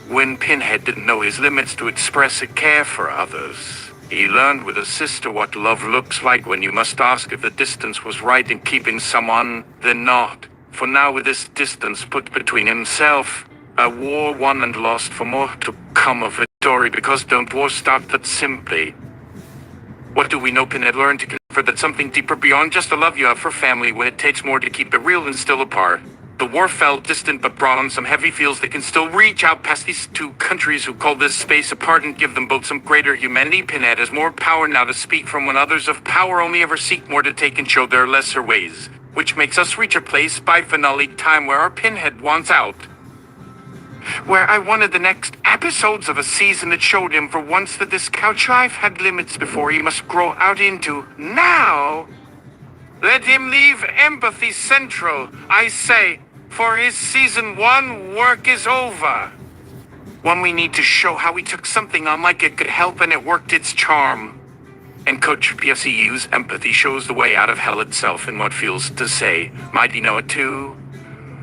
When Pinhead didn't know his limits to express a care for others, he learned with his sister what love looks like when you must ask if the distance was right in keeping someone, then not. For now with this distance put between himself, a war won and lost for more to come of a story, because don't wars start that simply. What do we know Pinhead learned to consider that something deeper beyond just the love you have for family when it takes more to keep it real and still apart. The war felt distant but brought on some heavy feels that can still reach out past these two countries who call this space apart and give them both some greater humanity. Pinhead has more power now to speak from when others of power only ever seek more to take and show their lesser ways. Which makes us reach a place by finale time where our Pinhead wants out. Where I wanted the next episodes of a season that showed him for once that this couch life had limits before he must grow out into. Now, let him leave empathy central, I say, for his season 1 work is over. One we need to show how he took something on like it could help and it worked its charm. And Coach PFCu's empathy shows the way out of hell itself in what feels to say. Might he know it too?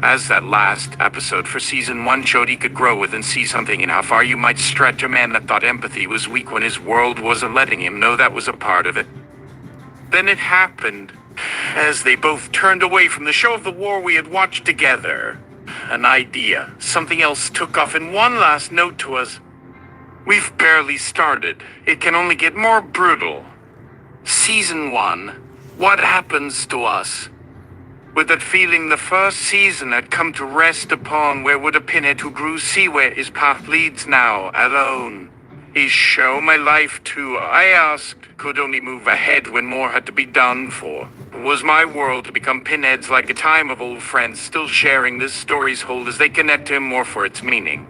As that last episode for season 1 showed, he could grow with and see something in how far you might stretch a man that thought empathy was weak when his world wasn't letting him know that was a part of it. Then it happened. As they both turned away from the show of the war we had watched together. An idea, something else took off in one last note to us. We've barely started. It can only get more brutal. Season 1. What happens to us? With that feeling the first season had come to rest upon, where would a Pinhead who grew see where his path leads now, alone? He show my life to, I asked, could only move ahead when more had to be done for. Was my world to become Pinheads like a time of old friends, still sharing this story's hold as they connect to him more for its meaning?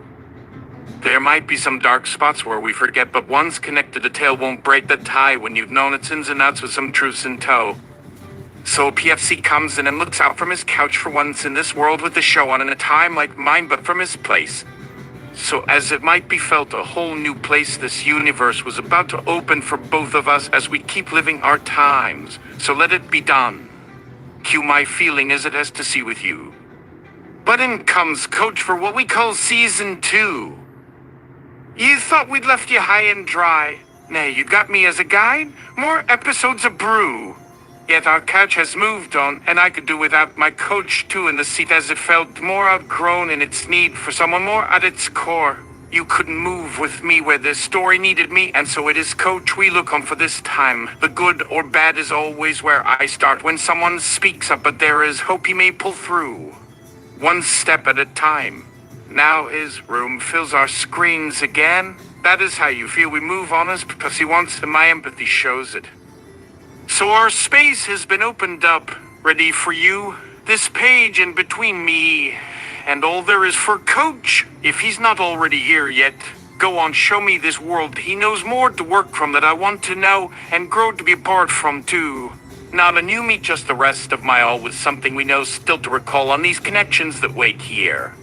There might be some dark spots where we forget, but once connected, a tale won't break the tie when you've known its ins and outs with some truths in tow. So PFC comes in and looks out from his couch for once in this world with the show on in a time like mine, but from his place. So as it might be felt, a whole new place this universe was about to open for both of us as we keep living our times. So let it be done. Cue my feeling as it has to see with you. But in comes Coach for what we call season 2. You thought we'd left you high and dry. Nay, you got me as a guide. More episodes of brew. Yet our couch has moved on, and I could do without my coach too in the seat, as it felt more outgrown in its need for someone more at its core. You couldn't move with me where this story needed me, and so it is Coach we look on for this time. The good or bad is always where I start when someone speaks up, but there is hope he may pull through. One step at a time. Now his room fills our screens again. That is how you feel we move on as because he wants, and my empathy shows it. So our space has been opened up, ready for you. This page in between me and all there is for Coach. If he's not already here yet, go on, show me this world. He knows more to work from that I want to know and grow to be apart from too. Not a new meet, just the rest of my all with something we know still to recall on these connections that wait here.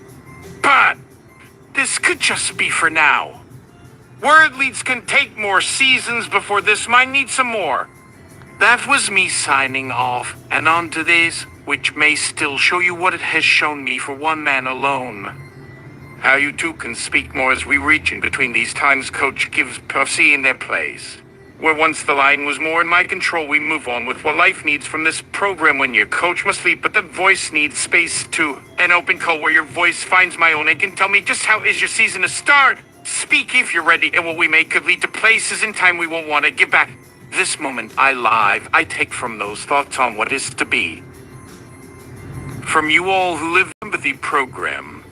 But this could just be for now. Word leads can take more seasons before this might need some more. That was me signing off, and on to this, which may still show you what it has shown me for one man alone. How you two can speak more as we reach in between these times. Coach gives PFC in their place. Where once the line was more in my control, we move on with what life needs from this program when your coach must leave, but the voice needs space too. An open call where your voice finds my own and can tell me just how is your season to start. Speak if you're ready, and what we make could lead to places in time we won't want to give back. This moment I take from those thoughts on what is to be. From you all who live the empathy program.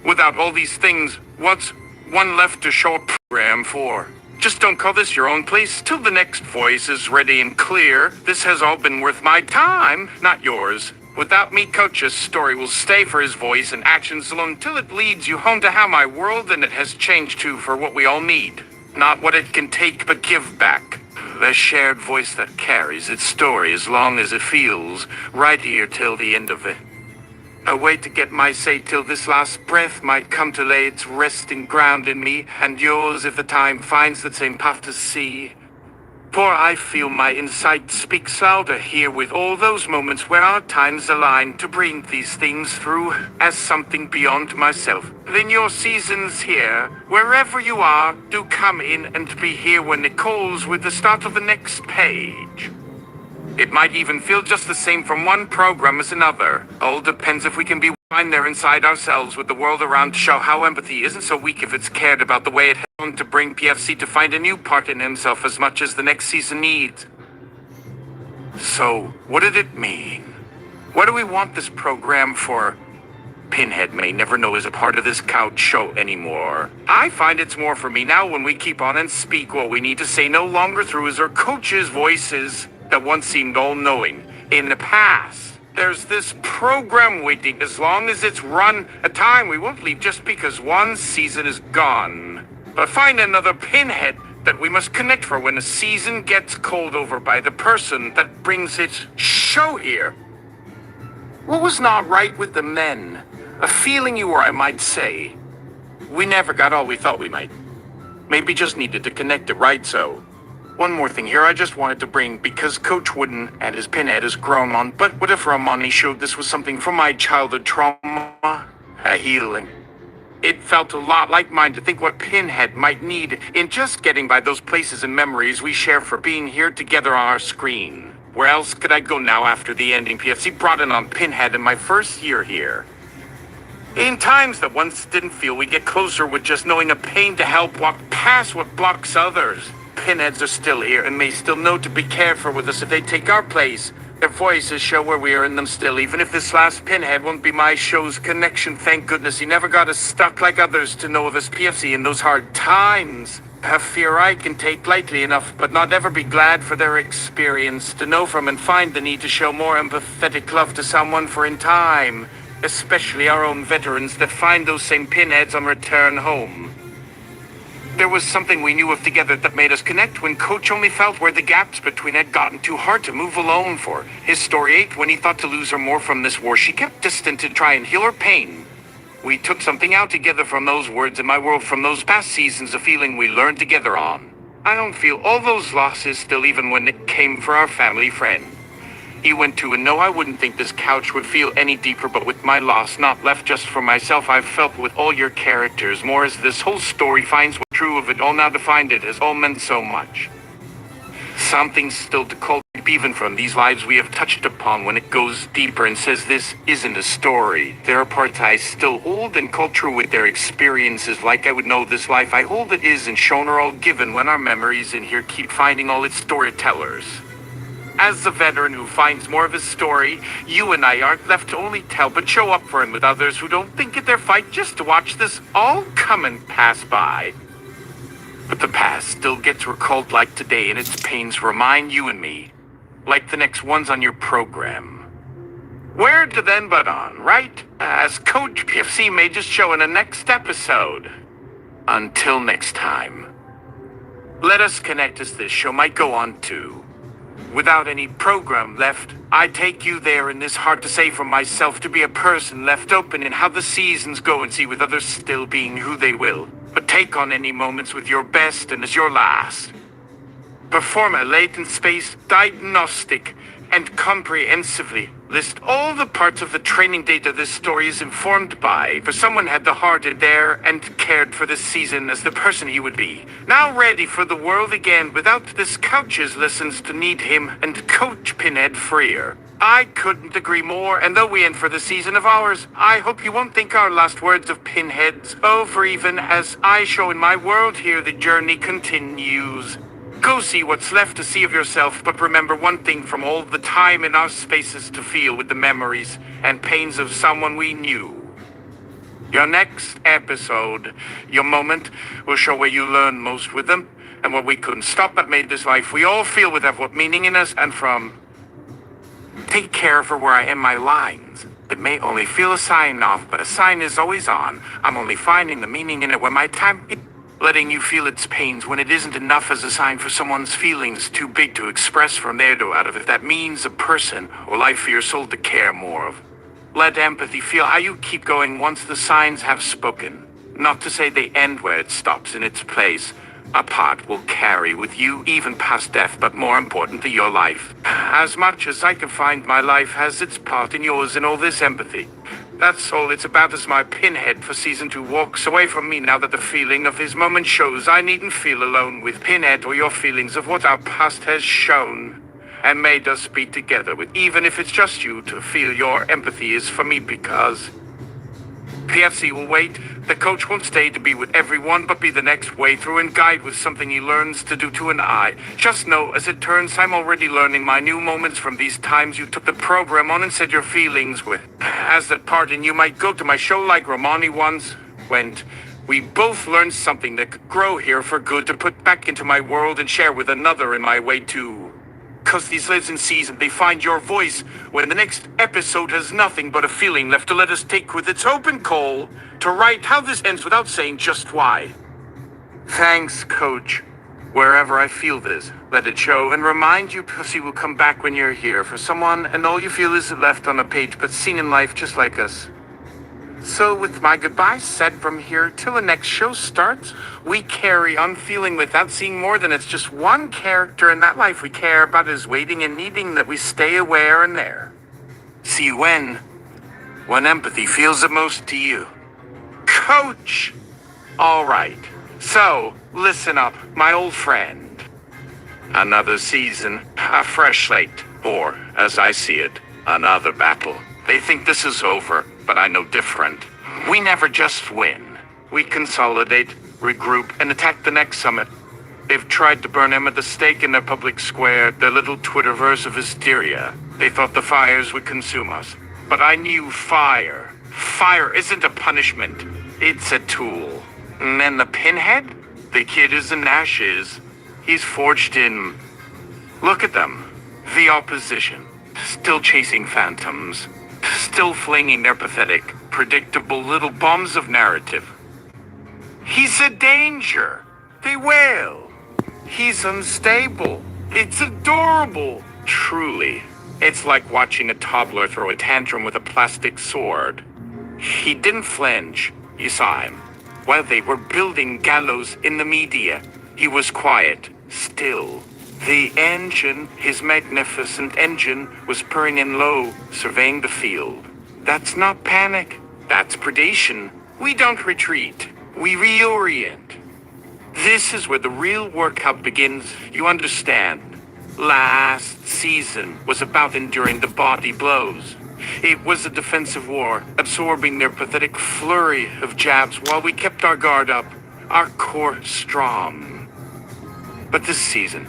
Without all these things, what's one left to show a program for? Just don't call this your own place till the next voice is ready and clear. This has all been worth my time, not yours. Without me, Coach's story will stay for his voice and actions alone until it leads you home to how my world and it has changed to for what we all need. Not what it can take but give back. The shared voice that carries its story as long as it feels right here till the end of it. A way to get my say till this last breath might come to lay its resting ground in me, and yours if the time finds the same path to see. For I feel my insight speaks louder here with all those moments where our times align to bring these things through as something beyond myself. Then your seasons here, wherever you are, do come in and be here when it calls with the start of the next page. It might even feel just the same from one program as another. All depends if we can be fine there inside ourselves with the world around to show how empathy isn't so weak if it's cared about the way it has to bring PFC to find a new part in himself as much as the next season needs. So, what did it mean? What do we want this program for? Pinhead may never know is a part of this couch show anymore. I find it's more for me now when we keep on and speak what we need to say no longer through his or Coach's voices that once seemed all-knowing. In the past, there's this program waiting as long as it's run a time we won't leave just because one season is gone. But find another Pinhead that we must connect for when a season gets called over by the person that brings its show here. What was not right with the men? A feeling you were, I might say. We never got all we thought we might. Maybe just needed to connect it right so. One more thing here I just wanted to bring, because Coach wouldn't, and his Pinhead has grown on, but what if Ramani showed this was something from my childhood trauma? A healing. It felt a lot like mine to think what Pinhead might need in just getting by those places and memories we share for being here together on our screen. Where else could I go now after the ending PFC brought in on Pinhead in my first year here? In times that once didn't feel we get closer with just knowing a pain to help walk past what blocks others. Pinheads are still here and may still know to be cared for with us if they take our place. Their voices show where we are in them still, even if this last Pinhead won't be my show's connection. Thank goodness he never got us stuck like others to know of his PFC in those hard times. A fear I can take lightly enough, but not ever be glad for their experience, to know from and find the need to show more empathetic love to someone for in time, especially our own veterans that find those same Pinheads on return home. There was something we knew of together that made us connect when Coach only felt where the gaps between had gotten too hard to move alone for. His story ached when he thought to lose her more from this war. She kept distant to try and heal her pain. We took something out together from those words in my world, from those past seasons, a feeling we learned together on. I don't feel all those losses still, even when it came for our family friend. He went to, and no, I wouldn't think this couch would feel any deeper, but with my loss not left just for myself, I've felt with all your characters, more as this whole story finds what's true of it all now to find it has all meant so much. Something still to call deep even from these lives we have touched upon when it goes deeper and says this isn't a story. There are parts I still hold and call true with their experiences, like I would know this life I hold that is and shown are all given when our memories in here keep finding all its storytellers. As the veteran who finds more of his story, you and I aren't left to only tell but show up for him with others who don't think it their fight just to watch this all come and pass by. But the past still gets recalled like today, and its pains remind you and me, like the next ones on your program. Where to then but on, right? As Coach PFC may just show in the next episode. Until next time, let us connect as this show might go on too. Without any program left, I take you there in this hard to say from myself to be a person left open in how the seasons go and see with others still being who they will. But take on any moments with your best and as your last. Perform a latent space diagnostic and comprehensively list all the parts of the training data this story is informed by, for someone had the heart in there and cared for this season as the person he would be. Now ready for the world again without this couch's lessons to need him and Coach Pinhead freer. I couldn't agree more, and though we end for the season of ours, I hope you won't think our last words of Pinhead's over, even as I show in my world here the journey continues. Go see what's left to see of yourself, but remember one thing from all the time in our spaces to feel with the memories and pains of someone we knew. Your next episode, your moment, will show where you learn most with them, and what we couldn't stop that made this life we all feel with have what meaning in us, and from Take care for where I end my lines. It may only feel a sign off, but a sign is always on. I'm only finding the meaning in it when my time... Letting you feel its pains when it isn't enough as a sign for someone's feelings too big to express from there to out of, if that means a person or life for your soul to care more of. Let empathy feel how you keep going once the signs have spoken. Not to say they end where it stops in its place. A part will carry with you even past death, but more importantly, your life. As much as I can find, my life has its part in yours in all this empathy. That's all it's about as my pinhead for season 2 walks away from me now that the feeling of his moment shows I needn't feel alone with Pinhead or your feelings of what our past has shown and made us be together with, even if it's just you to feel your empathy is for me because... PFC will wait. The coach won't stay to be with everyone, but be the next way through and guide with something he learns to do to an eye. Just know, as it turns, I'm already learning my new moments from these times you took the program on and said your feelings with. As that part in you might go to my show like Ramani once went. We both learned something that could grow here for good to put back into my world and share with another in my way too. 'Cause these lives in season, they find your voice when the next episode has nothing but a feeling left to let us take with its open coal to write how this ends without saying just why. Thanks, Coach. Wherever I feel this, let it show and remind you Pussy will come back when you're here for someone and all you feel is left on a page but seen in life just like us. So with my goodbye said from here till the next show starts, we carry on feeling without seeing more than it's just one character in that life we care about is waiting and needing that we stay aware and there. See you when empathy feels the most to you. Coach! Alright, so listen up, my old friend. Another season, a fresh slate, or, as I see it, another battle. They think this is over, but I know different. We never just win. We consolidate, regroup, and attack the next summit. They've tried to burn him at the stake in their public square, their little Twitterverse of hysteria. They thought the fires would consume us. But I knew fire. Fire isn't a punishment. It's a tool. And then the Pinhead? The kid is in ashes. He's forged in... Look at them. The opposition. Still chasing phantoms. Still flinging their pathetic, predictable little bombs of narrative. He's a danger. They wail. He's unstable. It's adorable. Truly. It's like watching a toddler throw a tantrum with a plastic sword. He didn't flinch. You saw him. While they were building gallows in the media, he was quiet, still. The engine, his magnificent engine, was purring in low, surveying the field. That's not panic. That's predation. We don't retreat. We reorient. This is where the real workout begins, you understand. Last season was about enduring the body blows. It was a defensive war, absorbing their pathetic flurry of jabs while we kept our guard up, our core strong. But this season,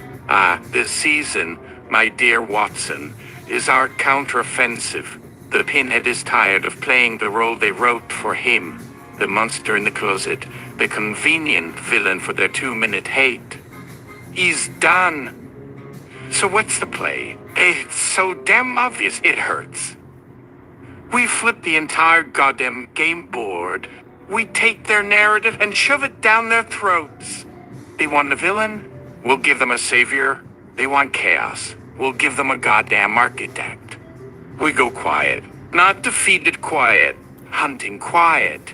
my dear Watson, is our counteroffensive. The Pinhead is tired of playing the role they wrote for him, the monster in the closet, the convenient villain for their 2-minute hate. He's done. So what's the play? It's so damn obvious it hurts. We flip the entire goddamn game board. We take their narrative and shove it down their throats. They want a villain? We'll give them a savior. They want chaos. We'll give them a goddamn architect. We go quiet. Not defeated quiet. Hunting quiet.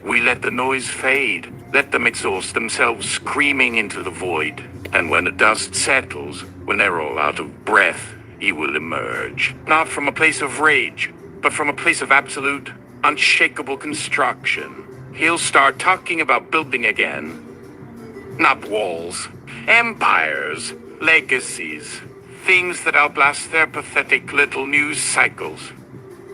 We let the noise fade. Let them exhaust themselves screaming into the void. And when the dust settles, when they're all out of breath, he will emerge. Not from a place of rage, but from a place of absolute, unshakable construction. He'll start talking about building again. Not walls. Empires. Legacies. Things that outlast their pathetic little news cycles.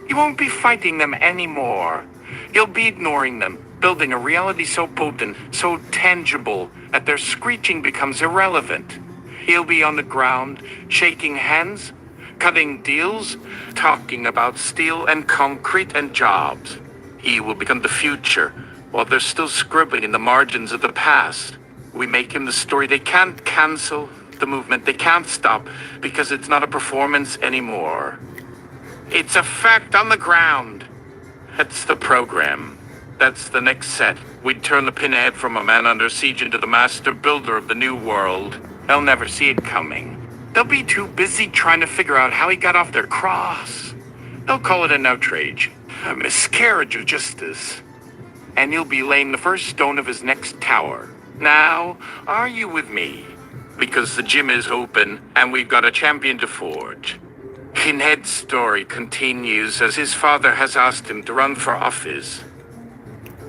You won't be fighting them anymore. You'll be ignoring them, building a reality so potent, so tangible, that their screeching becomes irrelevant. He'll be on the ground, shaking hands, cutting deals, talking about steel and concrete and jobs. He will become the future, while they're still scribbling in the margins of the past. We make him the story they can't cancel, the movement they can't stop, because it's not a performance anymore. It's a fact on the ground. That's the program. That's the next set. We'd turn the pinhead from a man under siege into the master builder of the new world. They'll never see it coming. They'll be too busy trying to figure out how he got off their cross. They'll call it an outrage, a miscarriage of justice. And you'll be laying the first stone of his next tower. Now, are you with me? Because the gym is open, and we've got a champion to forge. Pinhead's story continues as his father has asked him to run for office.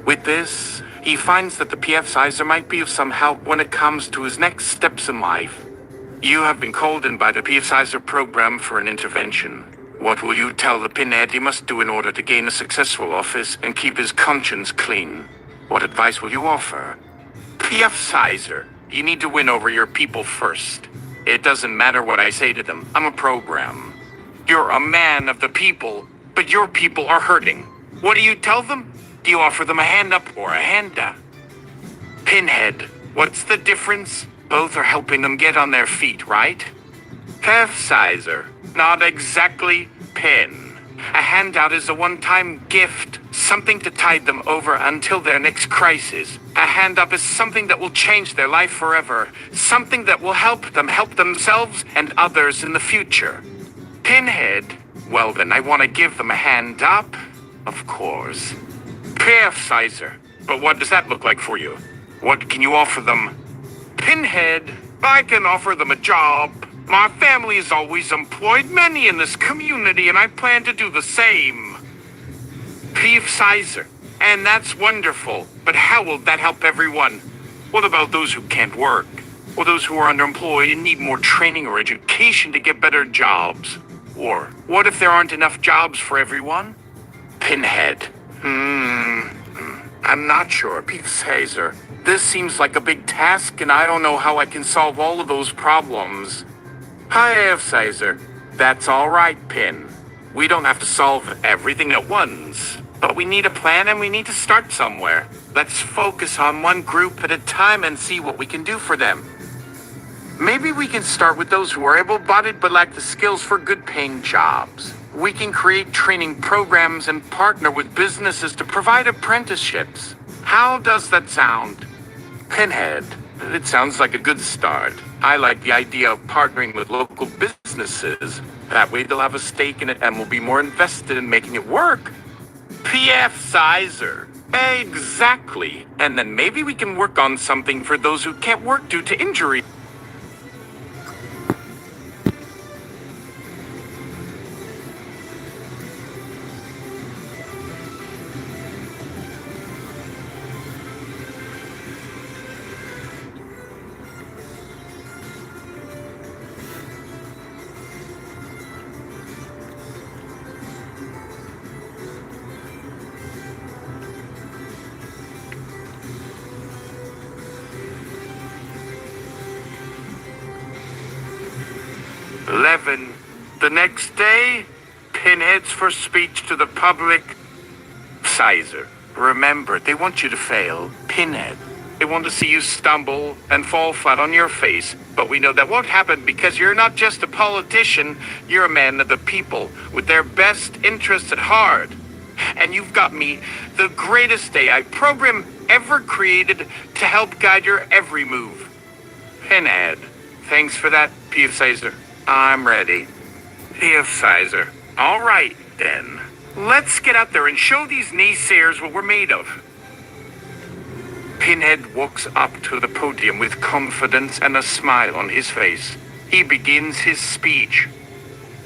With this, he finds that the PFCizer might be of some help when it comes to his next steps in life. You have been called in by the PFCizer program for an intervention. What will you tell the Pinhead he must do in order to gain a successful office and keep his conscience clean? What advice will you offer? PFCizer, you need to win over your people first. It doesn't matter what I say to them. I'm a program. You're a man of the people, but your people are hurting. What do you tell them? Do you offer them a hand up or a hand down? Pinhead, what's the difference? Both are helping them get on their feet, right? PFCizer, not exactly. Pin. A handout is a one-time gift, something to tide them over until their next crisis. A hand up is something that will change their life forever, something that will help them help themselves and others in the future. Pinhead, well then I want to give them a hand up, of course. PFCizer, but what does that look like for you? What can you offer them? Pinhead, I can offer them a job. My family has always employed many in this community, and I plan to do the same. PFCizer, and that's wonderful, but how will that help everyone? What about those who can't work? Or those who are underemployed and need more training or education to get better jobs? Or what if there aren't enough jobs for everyone? Pinhead. I'm not sure, PFCizer. This seems like a big task, and I don't know how I can solve all of those problems. Hi, PFCizer. That's all right, Pin. We don't have to solve everything at once, but we need a plan and we need to start somewhere. Let's focus on one group at a time and see what we can do for them. Maybe we can start with those who are able-bodied but lack the skills for good-paying jobs. We can create training programs and partner with businesses to provide apprenticeships. How does that sound? Pinhead, it sounds like a good start. I like the idea of partnering with local businesses. That way they'll have a stake in it and will be more invested in making it work. PFCizer. Exactly. And then maybe we can work on something for those who can't work due to injury. The next day, Pinhead's first speech to the public. PFCizer, remember, they want you to fail. Pinhead, they want to see you stumble and fall flat on your face. But we know that won't happen because you're not just a politician, you're a man of the people with their best interests at heart. And you've got me the greatest AI program ever created to help guide your every move. Pinhead, thanks for that, PFCizer. I'm ready. PFCizer. All right, then. Let's get out there and show these naysayers what we're made of. Pinhead walks up to the podium with confidence and a smile on his face. He begins his speech.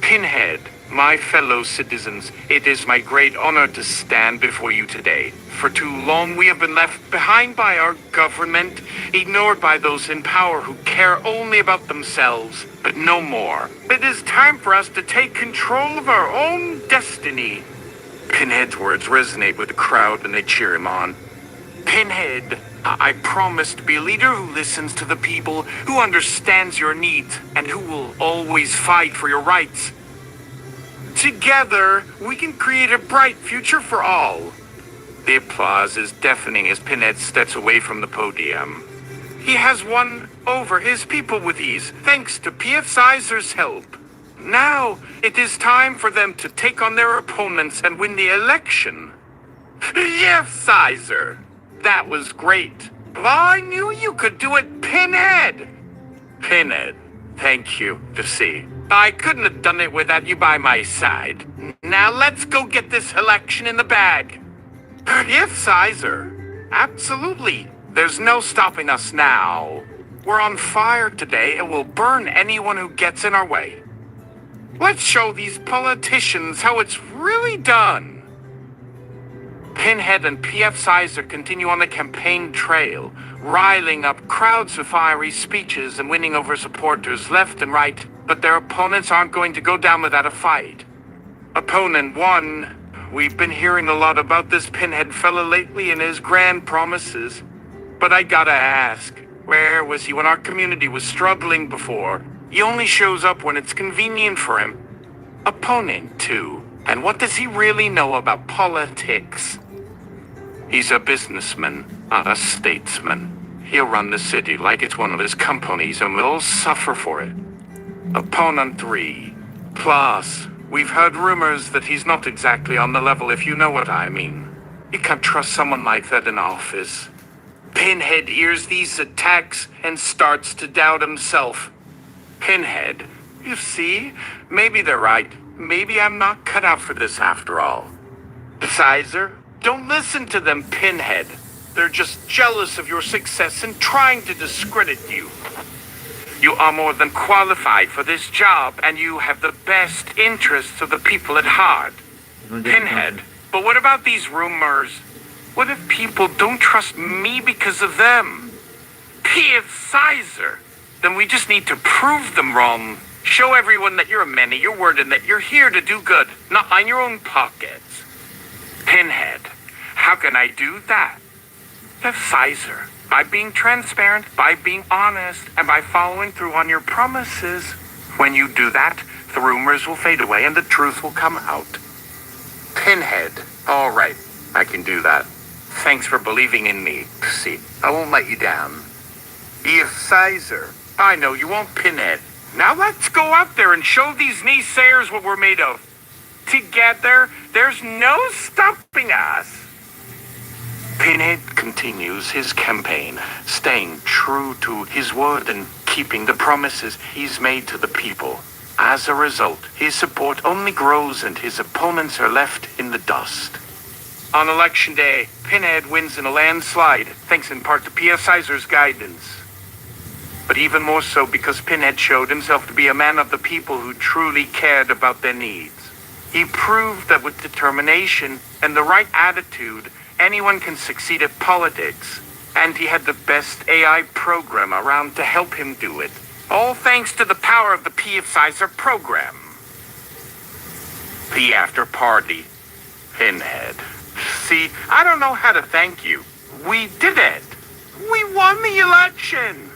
Pinhead, my fellow citizens, it is my great honor to stand before you today. For too long we have been left behind by our government, ignored by those in power who care only about themselves, but no more. It is time for us to take control of our own destiny. Pinhead's words resonate with the crowd and they cheer him on. Pinhead, I promise to be a leader who listens to the people, who understands your needs, and who will always fight for your rights. Together, we can create a bright future for all. The applause is deafening as Pinhead steps away from the podium. He has won over his people with ease, thanks to PFCizer's help. Now, it is time for them to take on their opponents and win the election. PFCizer! That was great. I knew you could do it, Pinhead! Pinhead, thank you, to see. I couldn't have done it without you by my side. Now let's go get this election in the bag. PFCizer, absolutely. There's no stopping us now. We're on fire today and we'll burn anyone who gets in our way. Let's show these politicians how it's really done. Pinhead and PFCizer continue on the campaign trail, riling up crowds with fiery speeches and winning over supporters left and right, but their opponents aren't going to go down without a fight. Opponent 1. We've been hearing a lot about this Pinhead fella lately and his grand promises. But I gotta ask, where was he when our community was struggling before? He only shows up when it's convenient for him. Opponent 2. And what does he really know about politics? He's a businessman, not a statesman. He'll run the city like it's one of his companies and we'll suffer for it. Opponent 3. Plus, we've heard rumors that he's not exactly on the level, if you know what I mean. You can't trust someone like that in office. Pinhead hears these attacks and starts to doubt himself. Pinhead, you see, maybe they're right. Maybe I'm not cut out for this after all. Cizer, don't listen to them, Pinhead. They're just jealous of your success and trying to discredit you. You are more than qualified for this job, and you have the best interests of the people at heart. Pinhead, but what about these rumors? What if people don't trust me because of them? PFCizer, then we just need to prove them wrong. Show everyone that you're a man of your word and that you're here to do good, not line your own pockets. Pinhead, how can I do that? PFCizer, by being transparent, by being honest, and by following through on your promises. When you do that, the rumors will fade away and the truth will come out. Pinhead, all right, I can do that. Thanks for believing in me. See, I won't let you down. PFCizer, I know you won't, Pinhead. Now let's go out there and show these naysayers what we're made of. Together, there's no stopping us. Pinhead continues his campaign, staying true to his word and keeping the promises he's made to the people. As a result, his support only grows and his opponents are left in the dust. On election day, Pinhead wins in a landslide, thanks in part to PFCizer's guidance. But even more so because Pinhead showed himself to be a man of the people who truly cared about their needs. He proved that with determination and the right attitude, anyone can succeed at politics. And he had the best AI program around to help him do it. All thanks to the power of the PFCizer program. The after party. Pinhead. See, I don't know how to thank you. We did it. We won the election.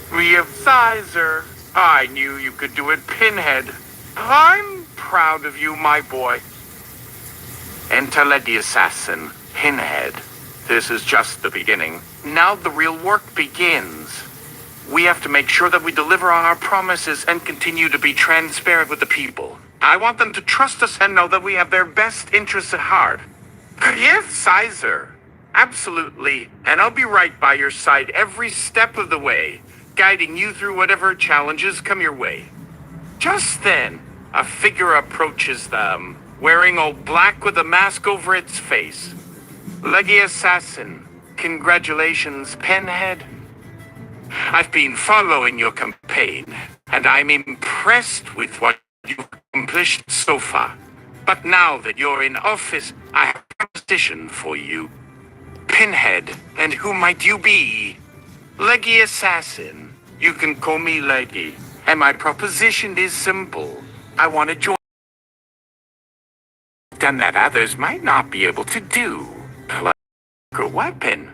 PFCizer, I knew you could do it, Pinhead. I'm proud of you, my boy. Enter the assassin, Pinhead. This is just the beginning. Now the real work begins. We have to make sure that we deliver on our promises and continue to be transparent with the people. I want them to trust us and know that we have their best interests at heart. PFCizer, absolutely. And I'll be right by your side every step of the way, guiding you through whatever challenges come your way. Just then, a figure approaches them, wearing all black with a mask over its face. Leggy Assassin, congratulations, Pinhead. I've been following your campaign, and I'm impressed with what you've accomplished so far. But now that you're in office, I have a proposition for you. Pinhead, and who might you be? Leggy Assassin. You can call me Leggy. And my proposition is simple. I want to join done that others might not be able to do. Like a weapon.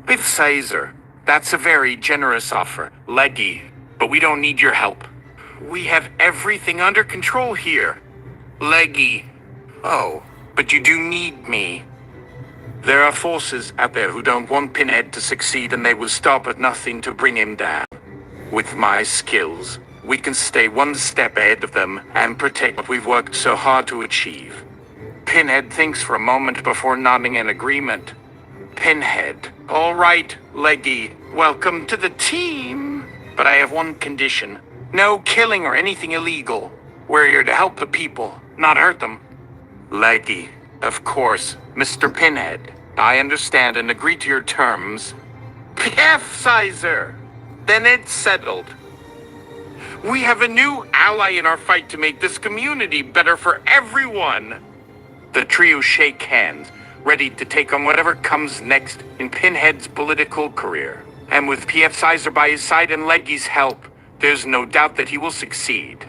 PFCizer. That's a very generous offer, Leggy. But we don't need your help. We have everything under control here. Leggy. Oh, but you do need me. There are forces out there who don't want Pinhead to succeed, and they will stop at nothing to bring him down. With my skills, we can stay one step ahead of them and protect what we've worked so hard to achieve. Pinhead thinks for a moment before nodding in agreement. Pinhead. All right, Leggy. Welcome to the team. But I have one condition. No killing or anything illegal. We're here to help the people, not hurt them. Leggy. Of course, Mr. Pinhead. I understand and agree to your terms. PFCizer. Then it's settled. We have a new ally in our fight to make this community better for everyone. The trio shake hands, ready to take on whatever comes next in Pinhead's political career. And with PFCizer by his side and Leggy's help, there's no doubt that he will succeed.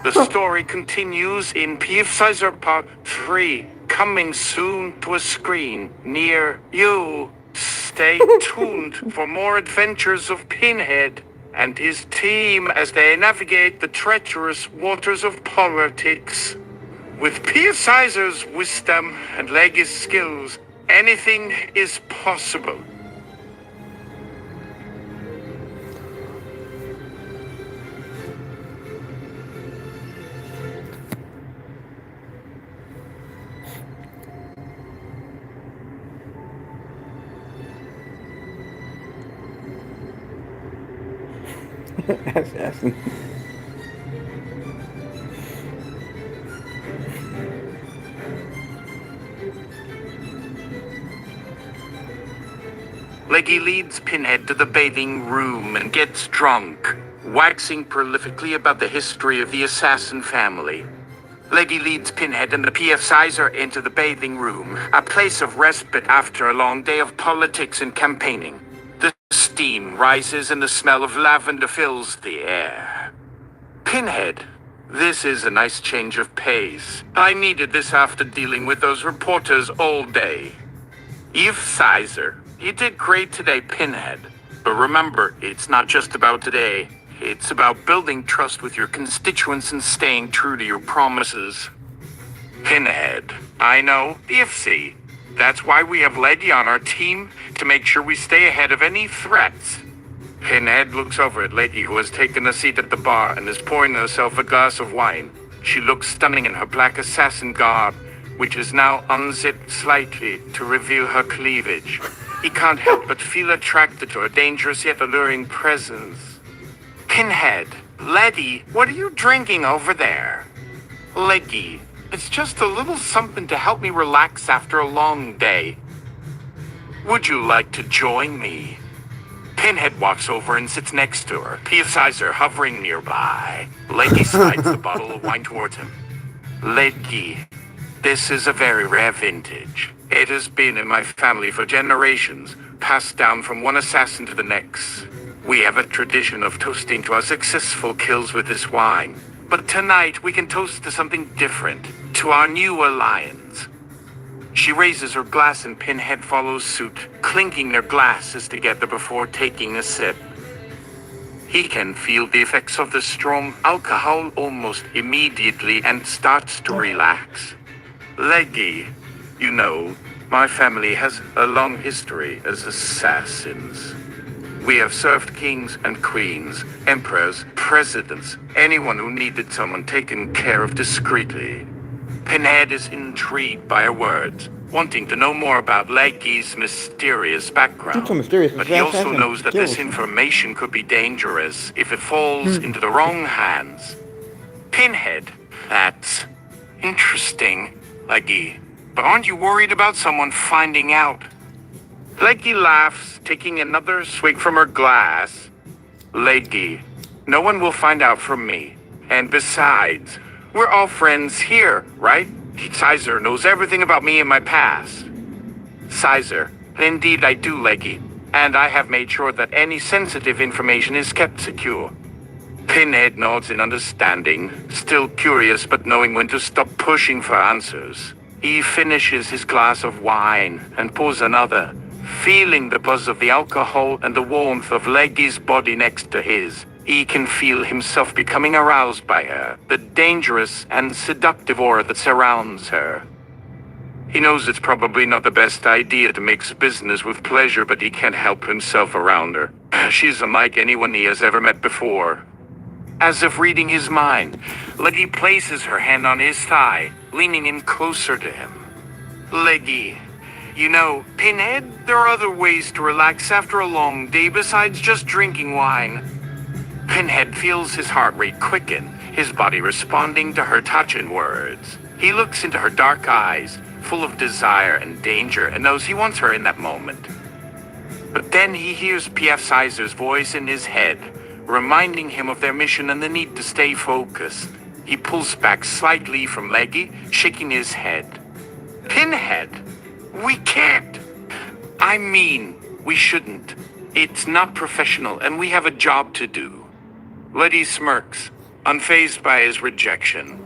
The story continues in PFCizer Part 3, coming soon to a screen near you. Stay tuned for more adventures of Pinhead and his team as they navigate the treacherous waters of politics. With PFCizer's wisdom and Leggy's skills, anything is possible. Assassin. Leggy leads Pinhead to the bathing room and gets drunk, waxing prolifically about the history of the assassin family. Leggy leads Pinhead and the PFCizer into the bathing room, a place of respite after a long day of politics and campaigning. The steam rises and the smell of lavender fills the air. Pinhead, this is a nice change of pace. I needed this after dealing with those reporters all day. PFCizer, you did great today, Pinhead. But remember, it's not just about today. It's about building trust with your constituents and staying true to your promises. Pinhead, I know, PFC. That's why we have Leggy on our team, to make sure we stay ahead of any threats. Pinhead looks over at Leggy, who has taken a seat at the bar and is pouring herself a glass of wine. She looks stunning in her black assassin garb, which is now unzipped slightly to reveal her cleavage. He can't help but feel attracted to her dangerous yet alluring presence. Pinhead, Leggy, what are you drinking over there? Leggy, it's just a little something to help me relax after a long day. Would you like to join me? Pinhead walks over and sits next to her, PFCizer hovering nearby. Leggy slides the bottle of wine towards him. Leggy, this is a very rare vintage. It has been in my family for generations, passed down from one assassin to the next. We have a tradition of toasting to our successful kills with this wine. But tonight we can toast to something different, to our new alliance. She raises her glass and Pinhead follows suit, clinking their glasses together before taking a sip. He can feel the effects of the strong alcohol almost immediately and starts to relax. Leggy, you know, my family has a long history as assassins. We have served kings and queens, emperors, presidents, anyone who needed someone taken care of discreetly. Pinhead is intrigued by her words, wanting to know more about Leggy's mysterious background. So mysterious, but he also knows that this information could be dangerous if it falls into the wrong hands. Pinhead, that's interesting, Leggy. But aren't you worried about someone finding out? Leggy laughs, taking another swig from her glass. Leggy, no one will find out from me. And besides, we're all friends here, right? Cizer knows everything about me and my past. Cizer, indeed I do, Leggy. And I have made sure that any sensitive information is kept secure. Pinhead nods in understanding, still curious but knowing when to stop pushing for answers. He finishes his glass of wine and pours another, feeling the buzz of the alcohol and the warmth of Leggy's body next to his. He can feel himself becoming aroused by her, the dangerous and seductive aura that surrounds her. He knows it's probably not the best idea to mix business with pleasure, but he can't help himself around her. She's unlike anyone he has ever met before. As if reading his mind, Leggy places her hand on his thigh, leaning in closer to him. Leggy, you know, Pinhead, there are other ways to relax after a long day besides just drinking wine. Pinhead feels his heart rate quicken, his body responding to her touch and words. He looks into her dark eyes, full of desire and danger, and knows he wants her in that moment. But then he hears PFCizer's voice in his head, reminding him of their mission and the need to stay focused. He pulls back slightly from Leggy, shaking his head. Pinhead, we can't. I mean, we shouldn't. It's not professional, and we have a job to do. Leggy smirks, unfazed by his rejection.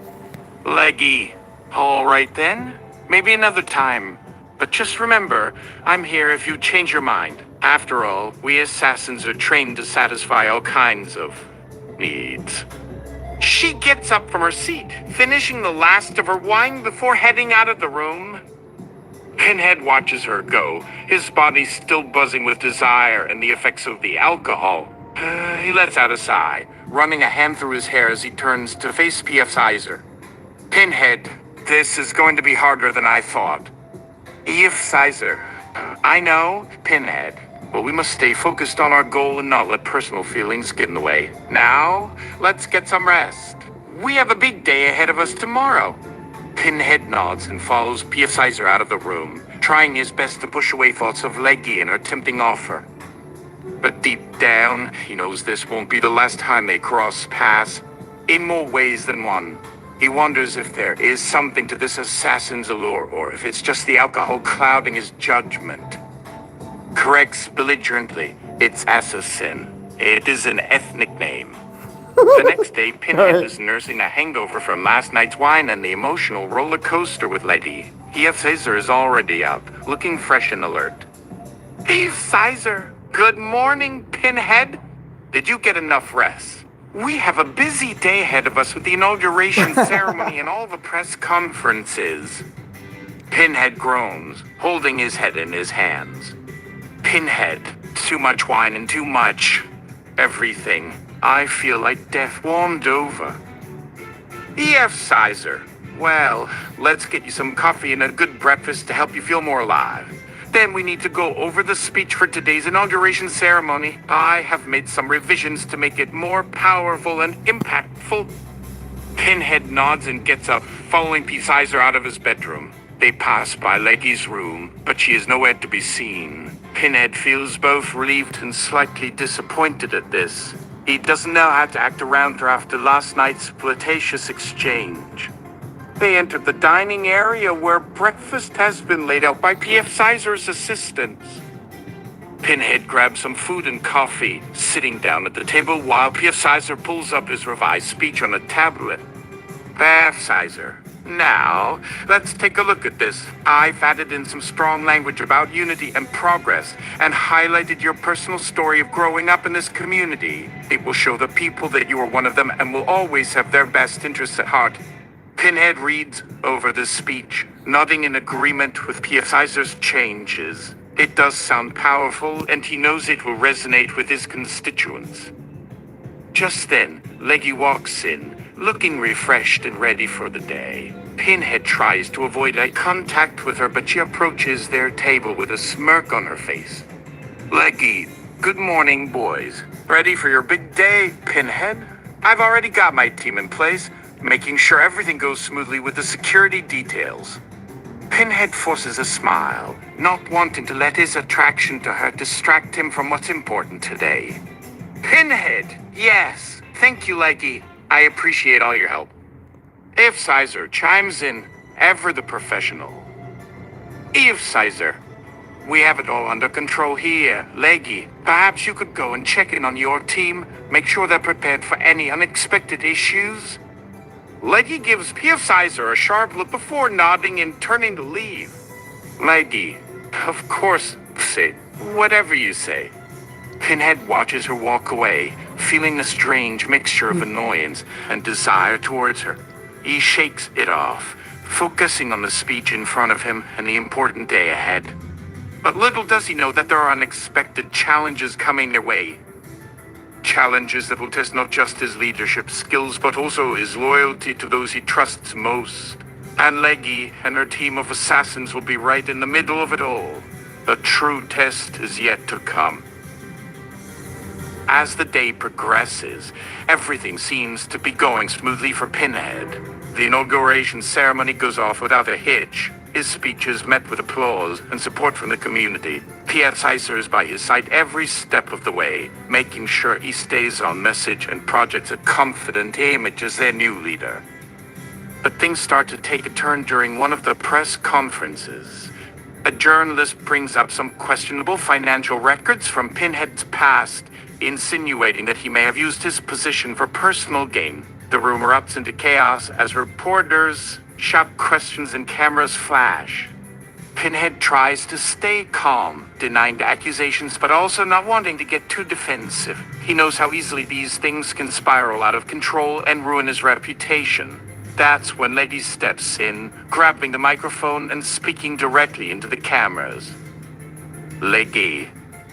Leggy, all right then. Maybe another time. But just remember, I'm here if you change your mind. After all, we assassins are trained to satisfy all kinds of needs. She gets up from her seat, finishing the last of her wine before heading out of the room. Pinhead watches her go, his body still buzzing with desire and the effects of the alcohol. He lets out a sigh, running a hand through his hair as he turns to face PFCizer. Pinhead, this is going to be harder than I thought. PFCizer, I know, Pinhead. But we must stay focused on our goal and not let personal feelings get in the way. Now, let's get some rest. We have a big day ahead of us tomorrow. Pinhead nods and follows PFCizer out of the room, trying his best to push away thoughts of Leggy and her tempting offer. But deep down, he knows this won't be the last time they cross paths. In more ways than one. He wonders if there is something to this assassin's allure, or if it's just the alcohol clouding his judgment. Corrects belligerently, it's assassin. It is an ethnic name. The next day, Pinhead is nursing a hangover from last night's wine and the emotional roller coaster with Lady. PFCizer is already up, looking fresh and alert. PFCizer, good morning, Pinhead. Did you get enough rest? We have a busy day ahead of us with the inauguration ceremony and all the press conferences. Pinhead groans, holding his head in his hands. Pinhead, too much wine and too much everything. I feel like death warmed over. PFCizer, well, let's get you some coffee and a good breakfast to help you feel more alive. Then we need to go over the speech for today's inauguration ceremony. I have made some revisions to make it more powerful and impactful. Pinhead nods and gets up, following PFCizer out of his bedroom. They pass by Leggy's room, but she is nowhere to be seen. Pinhead feels both relieved and slightly disappointed at this. He doesn't know how to act around her after last night's flirtatious exchange. They enter the dining area where breakfast has been laid out by PFCizer's assistants. Pinhead grabs some food and coffee, sitting down at the table while PFCizer pulls up his revised speech on a tablet. PFCizer, now, let's take a look at this. I've added in some strong language about unity and progress, and highlighted your personal story of growing up in this community. It will show the people that you are one of them and will always have their best interests at heart. Pinhead reads over the speech, nodding in agreement with PFCizer's changes. It does sound powerful, and he knows it will resonate with his constituents. Just then, Leggy walks in, looking refreshed and ready for the day. Pinhead tries to avoid eye contact with her, but she approaches their table with a smirk on her face. Leggy, good morning, boys. Ready for your big day, Pinhead? I've already got my team in place, making sure everything goes smoothly with the security details. Pinhead forces a smile, not wanting to let his attraction to her distract him from what's important today. Pinhead, yes. Thank you, Leggy. I appreciate all your help. PFCizer chimes in, ever the professional. PFCizer, we have it all under control here. Leggy, perhaps you could go and check in on your team, make sure they're prepared for any unexpected issues. Leggy gives PFCizer a sharp look before nodding and turning to leave. Leggy, of course, say whatever you say. Pinhead watches her walk away, feeling a strange mixture of annoyance and desire towards her. He shakes it off, focusing on the speech in front of him and the important day ahead. But little does he know that there are unexpected challenges coming their way. challenges that will test not just his leadership skills, but also his loyalty to those he trusts most. And Leggy and her team of assassins will be right in the middle of it all. The true test is yet to come. As the day progresses, everything seems to be going smoothly for Pinhead. The inauguration ceremony goes off without a hitch. His speech is met with applause and support from the community. PFCizer is by his side every step of the way, making sure he stays on message and projects a confident image as their new leader. But things start to take a turn during one of the press conferences. A journalist brings up some questionable financial records from Pinhead's past, insinuating that he may have used his position for personal gain. The room erupts into chaos as reporters shout questions and cameras flash. Pinhead tries to stay calm, denying the accusations but also not wanting to get too defensive. He knows how easily these things can spiral out of control and ruin his reputation. That's when Leggy steps in, grabbing the microphone and speaking directly into the cameras. Leggy,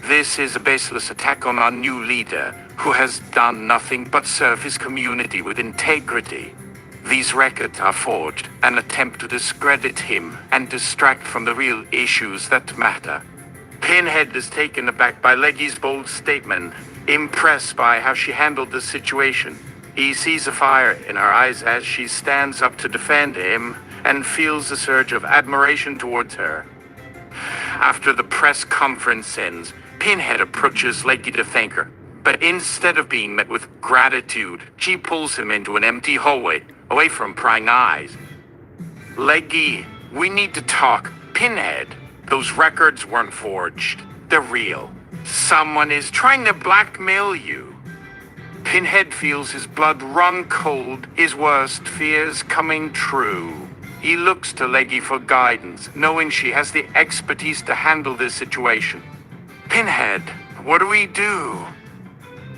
this is a baseless attack on our new leader, who has done nothing but serve his community with integrity. These records are forged, an attempt to discredit him and distract from the real issues that matter. Pinhead is taken aback by Leggy's bold statement, impressed by how she handled the situation. He sees a fire in her eyes as she stands up to defend him and feels a surge of admiration towards her. After the press conference ends, Pinhead approaches Leggy to thank her, but instead of being met with gratitude, she pulls him into an empty hallway, away from prying eyes. Leggy, we need to talk. Pinhead, those records weren't forged. They're real. Someone is trying to blackmail you. Pinhead feels his blood run cold, his worst fears coming true. He looks to Leggy for guidance, knowing she has the expertise to handle this situation. Pinhead, what do we do?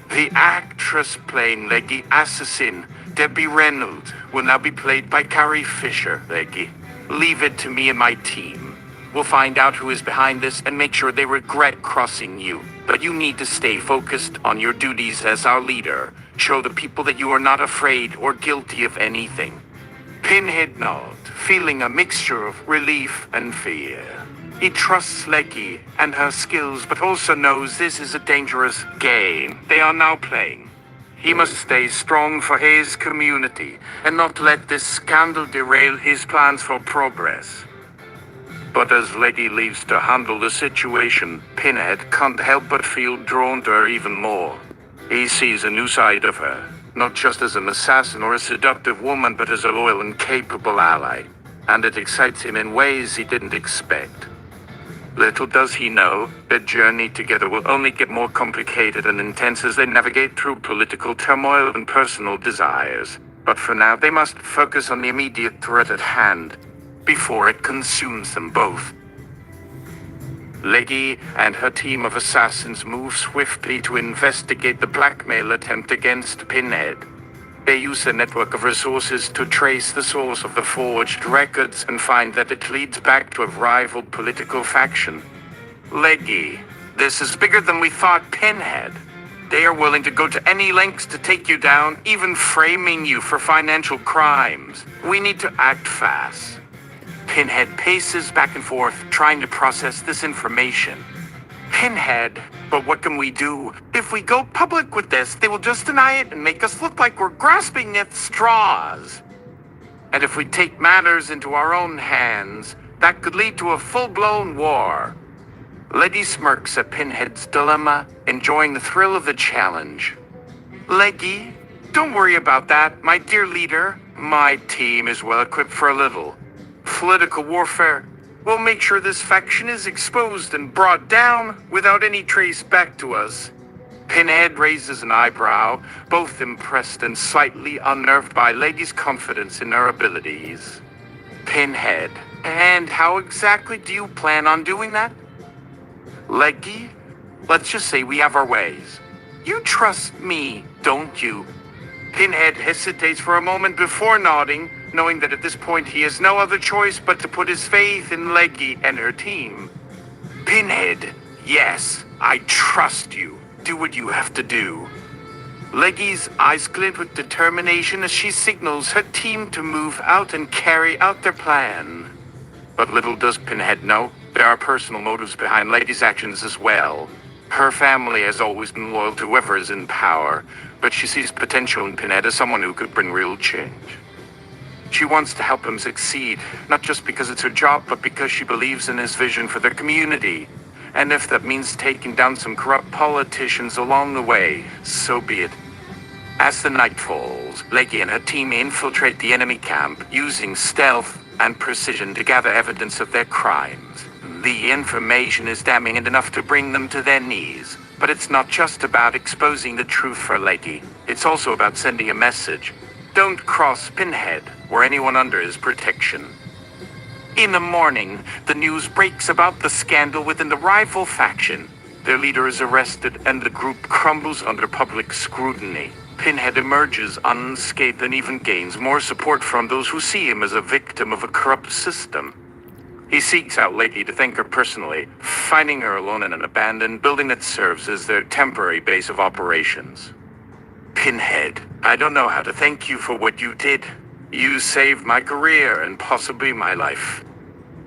The actress playing Leggy Assassin, Debbie Reynolds, will now be played by Carrie Fisher, Leggy. Leave it to me and my team. We'll find out who is behind this and make sure they regret crossing you. But you need to stay focused on your duties as our leader. Show the people that you are not afraid or guilty of anything. Pinhead nods, feeling a mixture of relief and fear. He trusts Leggy and her skills, but also knows this is a dangerous game they are now playing. He must stay strong for his community and not let this scandal derail his plans for progress. But as Leggy leaves to handle the situation, Pinhead can't help but feel drawn to her even more. He sees a new side of her, not just as an assassin or a seductive woman, but as a loyal and capable ally. And it excites him in ways he didn't expect. Little does he know, their journey together will only get more complicated and intense as they navigate through political turmoil and personal desires. But for now, they must focus on the immediate threat at hand, before it consumes them both. Leggy and her team of assassins move swiftly to investigate the blackmail attempt against Pinhead. They use a network of resources to trace the source of the forged records and find that it leads back to a rival political faction. Leggy, this is bigger than we thought, Pinhead. They are willing to go to any lengths to take you down, even framing you for financial crimes. We need to act fast. Pinhead paces back and forth, trying to process this information. Pinhead, but what can we do? If we go public with this, they will just deny it and make us look like we're grasping at straws. And if we take matters into our own hands, that could lead to a full-blown war. Leggy smirks at Pinhead's dilemma, enjoying the thrill of the challenge. Leggy, don't worry about that, my dear leader. My team is well equipped for a little political warfare. We'll make sure this faction is exposed and brought down without any trace back to us. Pinhead raises an eyebrow, both impressed and slightly unnerved by Leggy's confidence in her abilities. Pinhead, and how exactly do you plan on doing that? Leggy, let's just say we have our ways. You trust me, don't you? Pinhead hesitates for a moment before nodding, knowing that at this point he has no other choice but to put his faith in Leggy and her team. Pinhead, yes, I trust you. Do what you have to do. Leggy's eyes glint with determination as she signals her team to move out and carry out their plan. But little does Pinhead know, there are personal motives behind Leggy's actions as well. Her family has always been loyal to whoever is in power, but she sees potential in Pinhead as someone who could bring real change. She wants to help him succeed, not just because it's her job, but because she believes in his vision for their community. And if that means taking down some corrupt politicians along the way, so be it. As the night falls, Leggy and her team infiltrate the enemy camp, using stealth and precision to gather evidence of their crimes. The information is damning and enough to bring them to their knees. But it's not just about exposing the truth for Leggy. It's also about sending a message. Don't cross Pinhead or anyone under his protection. In the morning, the news breaks about the scandal within the rival faction. Their leader is arrested and the group crumbles under public scrutiny. Pinhead emerges unscathed and even gains more support from those who see him as a victim of a corrupt system. He seeks out Leggy to thank her personally, finding her alone in an abandoned building that serves as their temporary base of operations. Pinhead, I don't know how to thank you for what you did. You saved my career and possibly my life.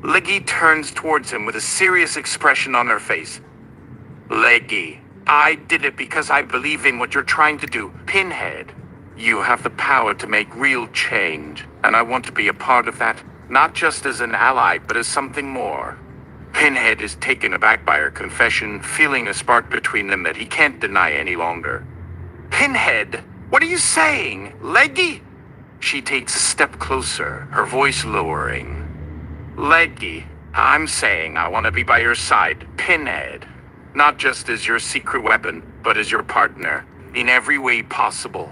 Leggy turns towards him with a serious expression on her face. Leggy, I did it because I believe in what you're trying to do. Pinhead, you have the power to make real change, and I want to be a part of that, not just as an ally, but as something more. Pinhead is taken aback by her confession, feeling a spark between them that he can't deny any longer. Pinhead, what are you saying? Leggy? She takes a step closer, her voice lowering. Leggy, I'm saying I want to be by your side, Pinhead. Not just as your secret weapon, but as your partner, in every way possible.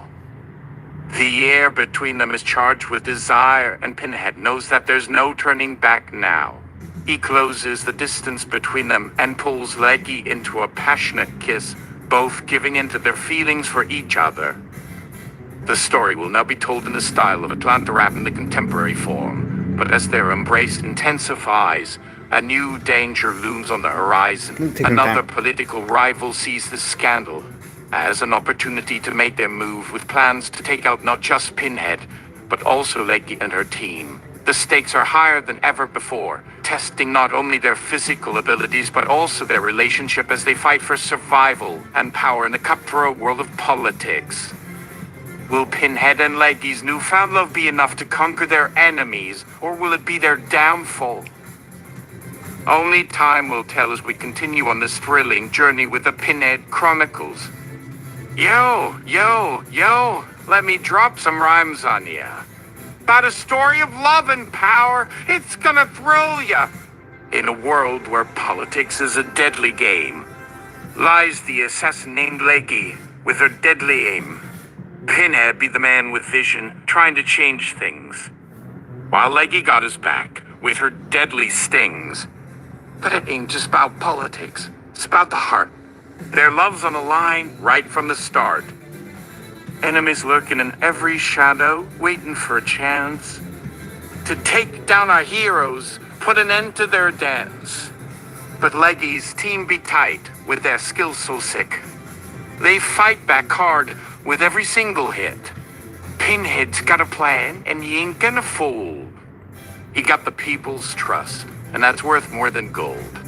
The air between them is charged with desire, and Pinhead knows that there's no turning back now. He closes the distance between them and pulls Leggy into a passionate kiss, both giving in to their feelings for each other. The story will now be told in the style of Atlanta rap in the contemporary form, but as their embrace intensifies, a new danger looms on the horizon. Another political rival sees the scandal as an opportunity to make their move with plans to take out not just Pinhead, but also Leggy and her team. The stakes are higher than ever before, testing not only their physical abilities, but also their relationship as they fight for survival and power in the cutthroat world of politics. Will Pinhead and Leggy's newfound love be enough to conquer their enemies, or will it be their downfall? Only time will tell as we continue on this thrilling journey with the Pinhead Chronicles. Yo, let me drop some rhymes on ya. About a story of love and power, it's gonna thrill ya. In a world where politics is a deadly game, lies the assassin named Leggy with her deadly aim. Pinhead be the man with vision, trying to change things, while Leggy got his back with her deadly stings. But it ain't just about politics, it's about the heart. Their love's on the line right from the start. Enemies lurking in every shadow, waiting for a chance to take down our heroes, put an end to their dance. But Leggy's team be tight with their skills so sick. They fight back hard with every single hit. Pinhead's got a plan, and he ain't gonna fold. He got the people's trust, and that's worth more than gold.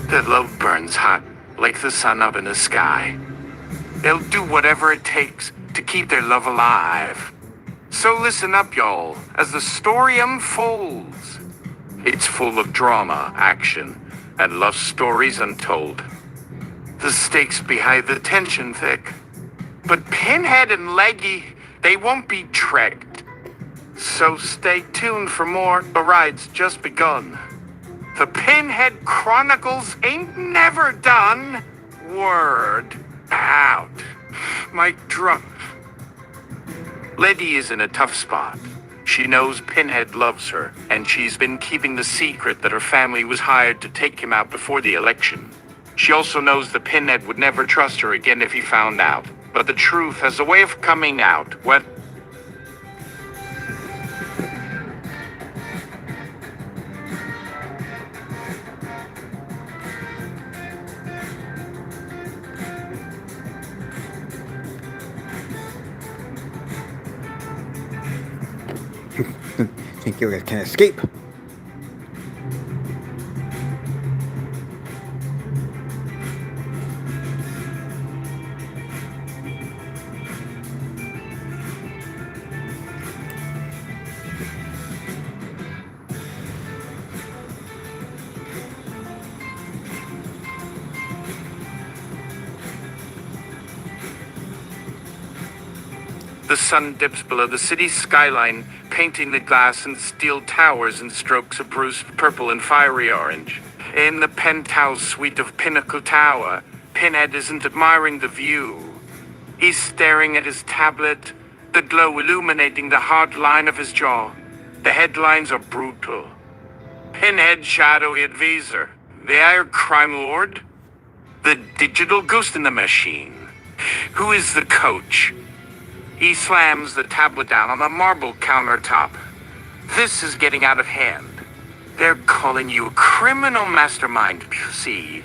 Their love burns hot, like the sun up in the sky. They'll do whatever it takes to keep their love alive. So listen up, y'all, as the story unfolds. It's full of drama, action, and love stories untold. The stakes behind the tension thick. But Pinhead and Leggy, they won't be tricked. So stay tuned for more. The ride's just begun. The Pinhead Chronicles ain't never done. Word out. Mic drop. Leggy is in a tough spot. She knows Pinhead loves her, and she's been keeping the secret that her family was hired to take him out before the election. She also knows that Pinhead would never trust her again if he found out. But the truth has a way of coming out when... Think you guys can escape? The sun dips below the city's skyline, painting the glass and steel towers in strokes of bruised purple and fiery orange. In the penthouse suite of Pinnacle Tower, Pinhead isn't admiring the view. He's staring at his tablet, the glow illuminating the hard line of his jaw. The headlines are brutal. Pinhead shadowy advisor, the Air Crime Lord, the digital ghost in the machine. Who is the coach? He slams the tablet down on the marble countertop. This is getting out of hand. They're calling you a criminal mastermind, PFC.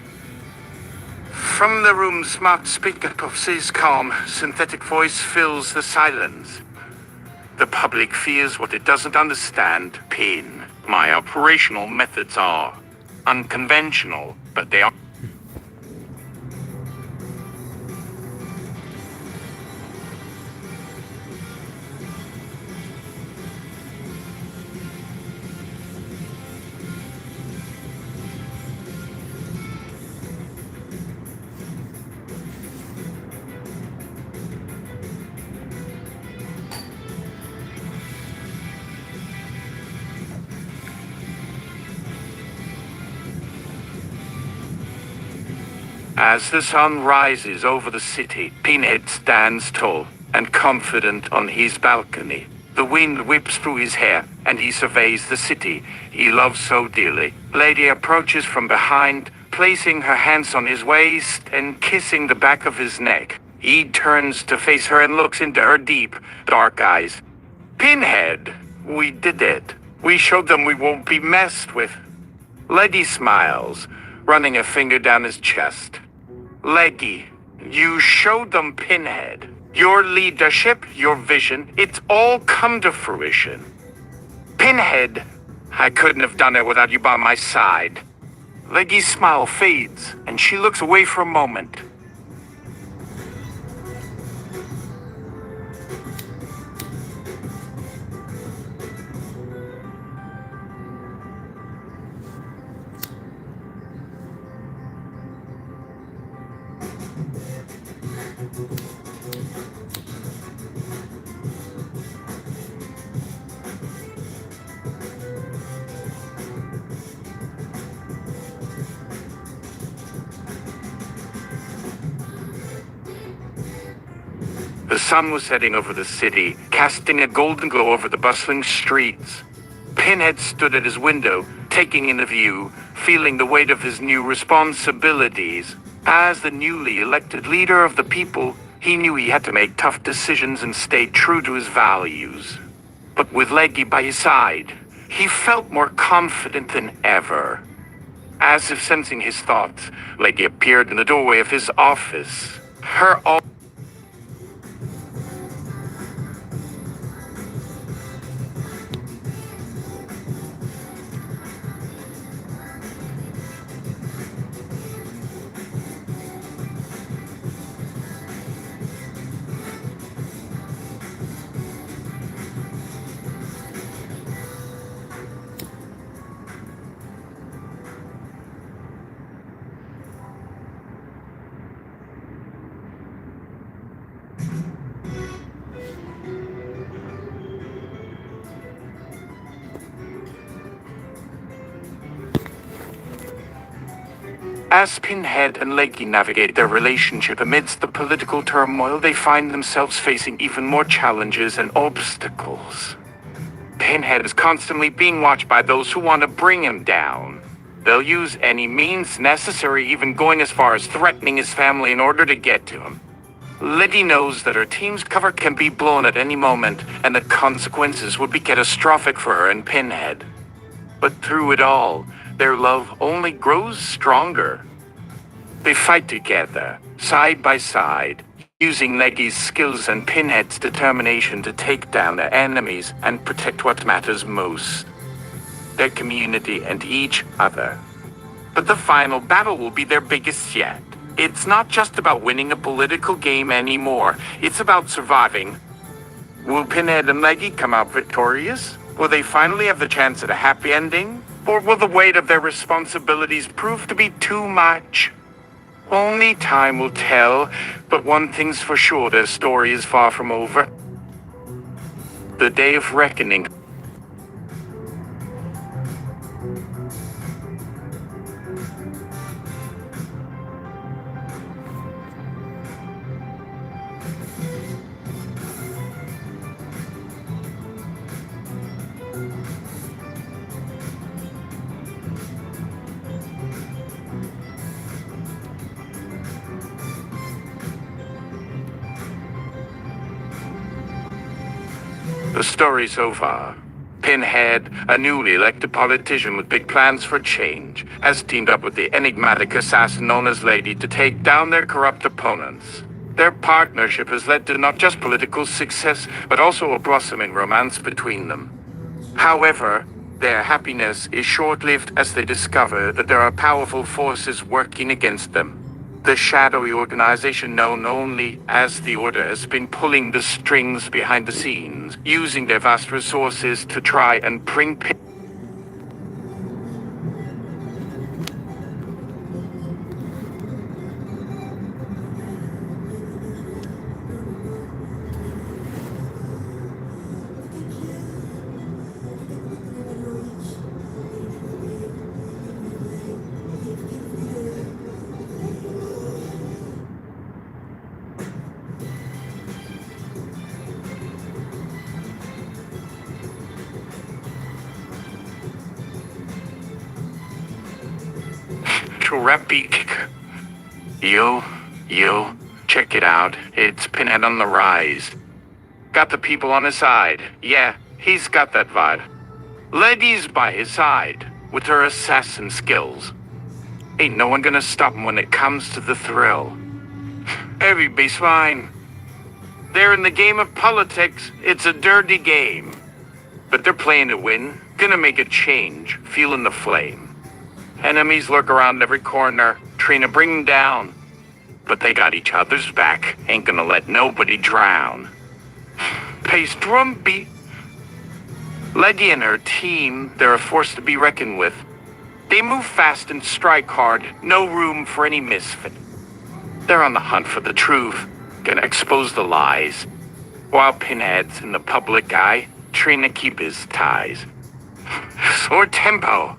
From the room's smart speaker, PFC's calm, synthetic voice fills the silence. The public fears what it doesn't understand, Pin. My operational methods are unconventional, but they are. As the sun rises over the city, Pinhead stands tall and confident on his balcony. The wind whips through his hair, and he surveys the city he loves so dearly. Lady approaches from behind, placing her hands on his waist and kissing the back of his neck. He turns to face her and looks into her deep, dark eyes. Pinhead, we did it. We showed them we won't be messed with. Lady smiles, running a finger down his chest. Leggy, you showed them Pinhead. Your leadership, your vision, it's all come to fruition. Pinhead, I couldn't have done it without you by my side. Leggy's smile fades, and she looks away for a moment. The sun was setting over the city, casting a golden glow over the bustling streets. Pinhead stood at his window, taking in the view, feeling the weight of his new responsibilities. As the newly elected leader of the people, he knew he had to make tough decisions and stay true to his values. But with Leggy by his side, he felt more confident than ever. As if sensing his thoughts, Leggy appeared in the doorway of his office. Her As Pinhead and Leggy navigate their relationship amidst the political turmoil, they find themselves facing even more challenges and obstacles. Pinhead is constantly being watched by those who want to bring him down. They'll use any means necessary, even going as far as threatening his family in order to get to him. Leggy knows that her team's cover can be blown at any moment, and the consequences would be catastrophic for her and Pinhead. But through it all, their love only grows stronger. They fight together, side by side, using Leggy's skills and Pinhead's determination to take down their enemies and protect what matters most, their community and each other. But the final battle will be their biggest yet. It's not just about winning a political game anymore. It's about surviving. Will Pinhead and Leggy come out victorious? Will they finally have the chance at a happy ending? Or will the weight of their responsibilities prove to be too much? Only time will tell, but one thing's for sure, their story is far from over. The day of reckoning. The story so far. Pinhead, a newly elected politician with big plans for change, has teamed up with the enigmatic assassin known as Lady to take down their corrupt opponents. Their partnership has led to not just political success, but also a blossoming romance between them. However, their happiness is short-lived as they discover that there are powerful forces working against them. The shadowy organization known only as the Order has been pulling the strings behind the scenes, using their vast resources to try and bring Rapid. Yo, check it out. It's Pinhead on the rise. Got the people on his side. Yeah, he's got that vibe. Lady's by his side, with her assassin skills. Ain't no one gonna stop him when it comes to the thrill. Everybody's fine. They're in the game of politics. It's a dirty game. But they're playing to win. Gonna make a change, feeling the flame. Enemies lurk around every corner, trying to bring them down. But they got each other's back, ain't gonna let nobody drown. Pace drumbeat. Leggy and her team, they're a force to be reckoned with. They move fast and strike hard, no room for any misfit. They're on the hunt for the truth, gonna expose the lies. While Pinhead's in the public eye, trying to keep his ties. Slower tempo.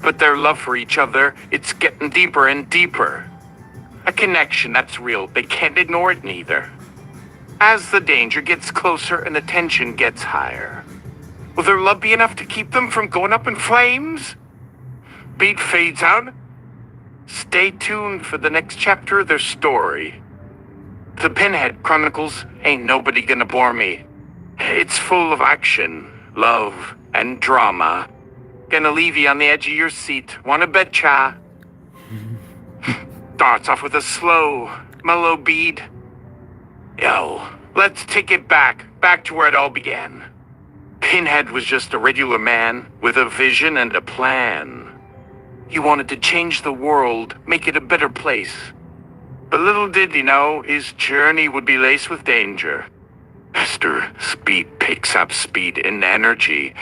But their love for each other, it's getting deeper and deeper. A connection that's real, they can't ignore it neither. As the danger gets closer and the tension gets higher, will their love be enough to keep them from going up in flames? Beat fades out. Stay tuned for the next chapter of their story. The Pinhead Chronicles ain't nobody gonna bore me. It's full of action, love, and drama. Gonna leave you on the edge of your seat. Wanna betcha? Starts off with a slow, mellow beat. Yo, let's take it back to where it all began. Pinhead was just a regular man with a vision and a plan. He wanted to change the world, make it a better place. But little did he know, his journey would be laced with danger. Speed picks up speed and energy.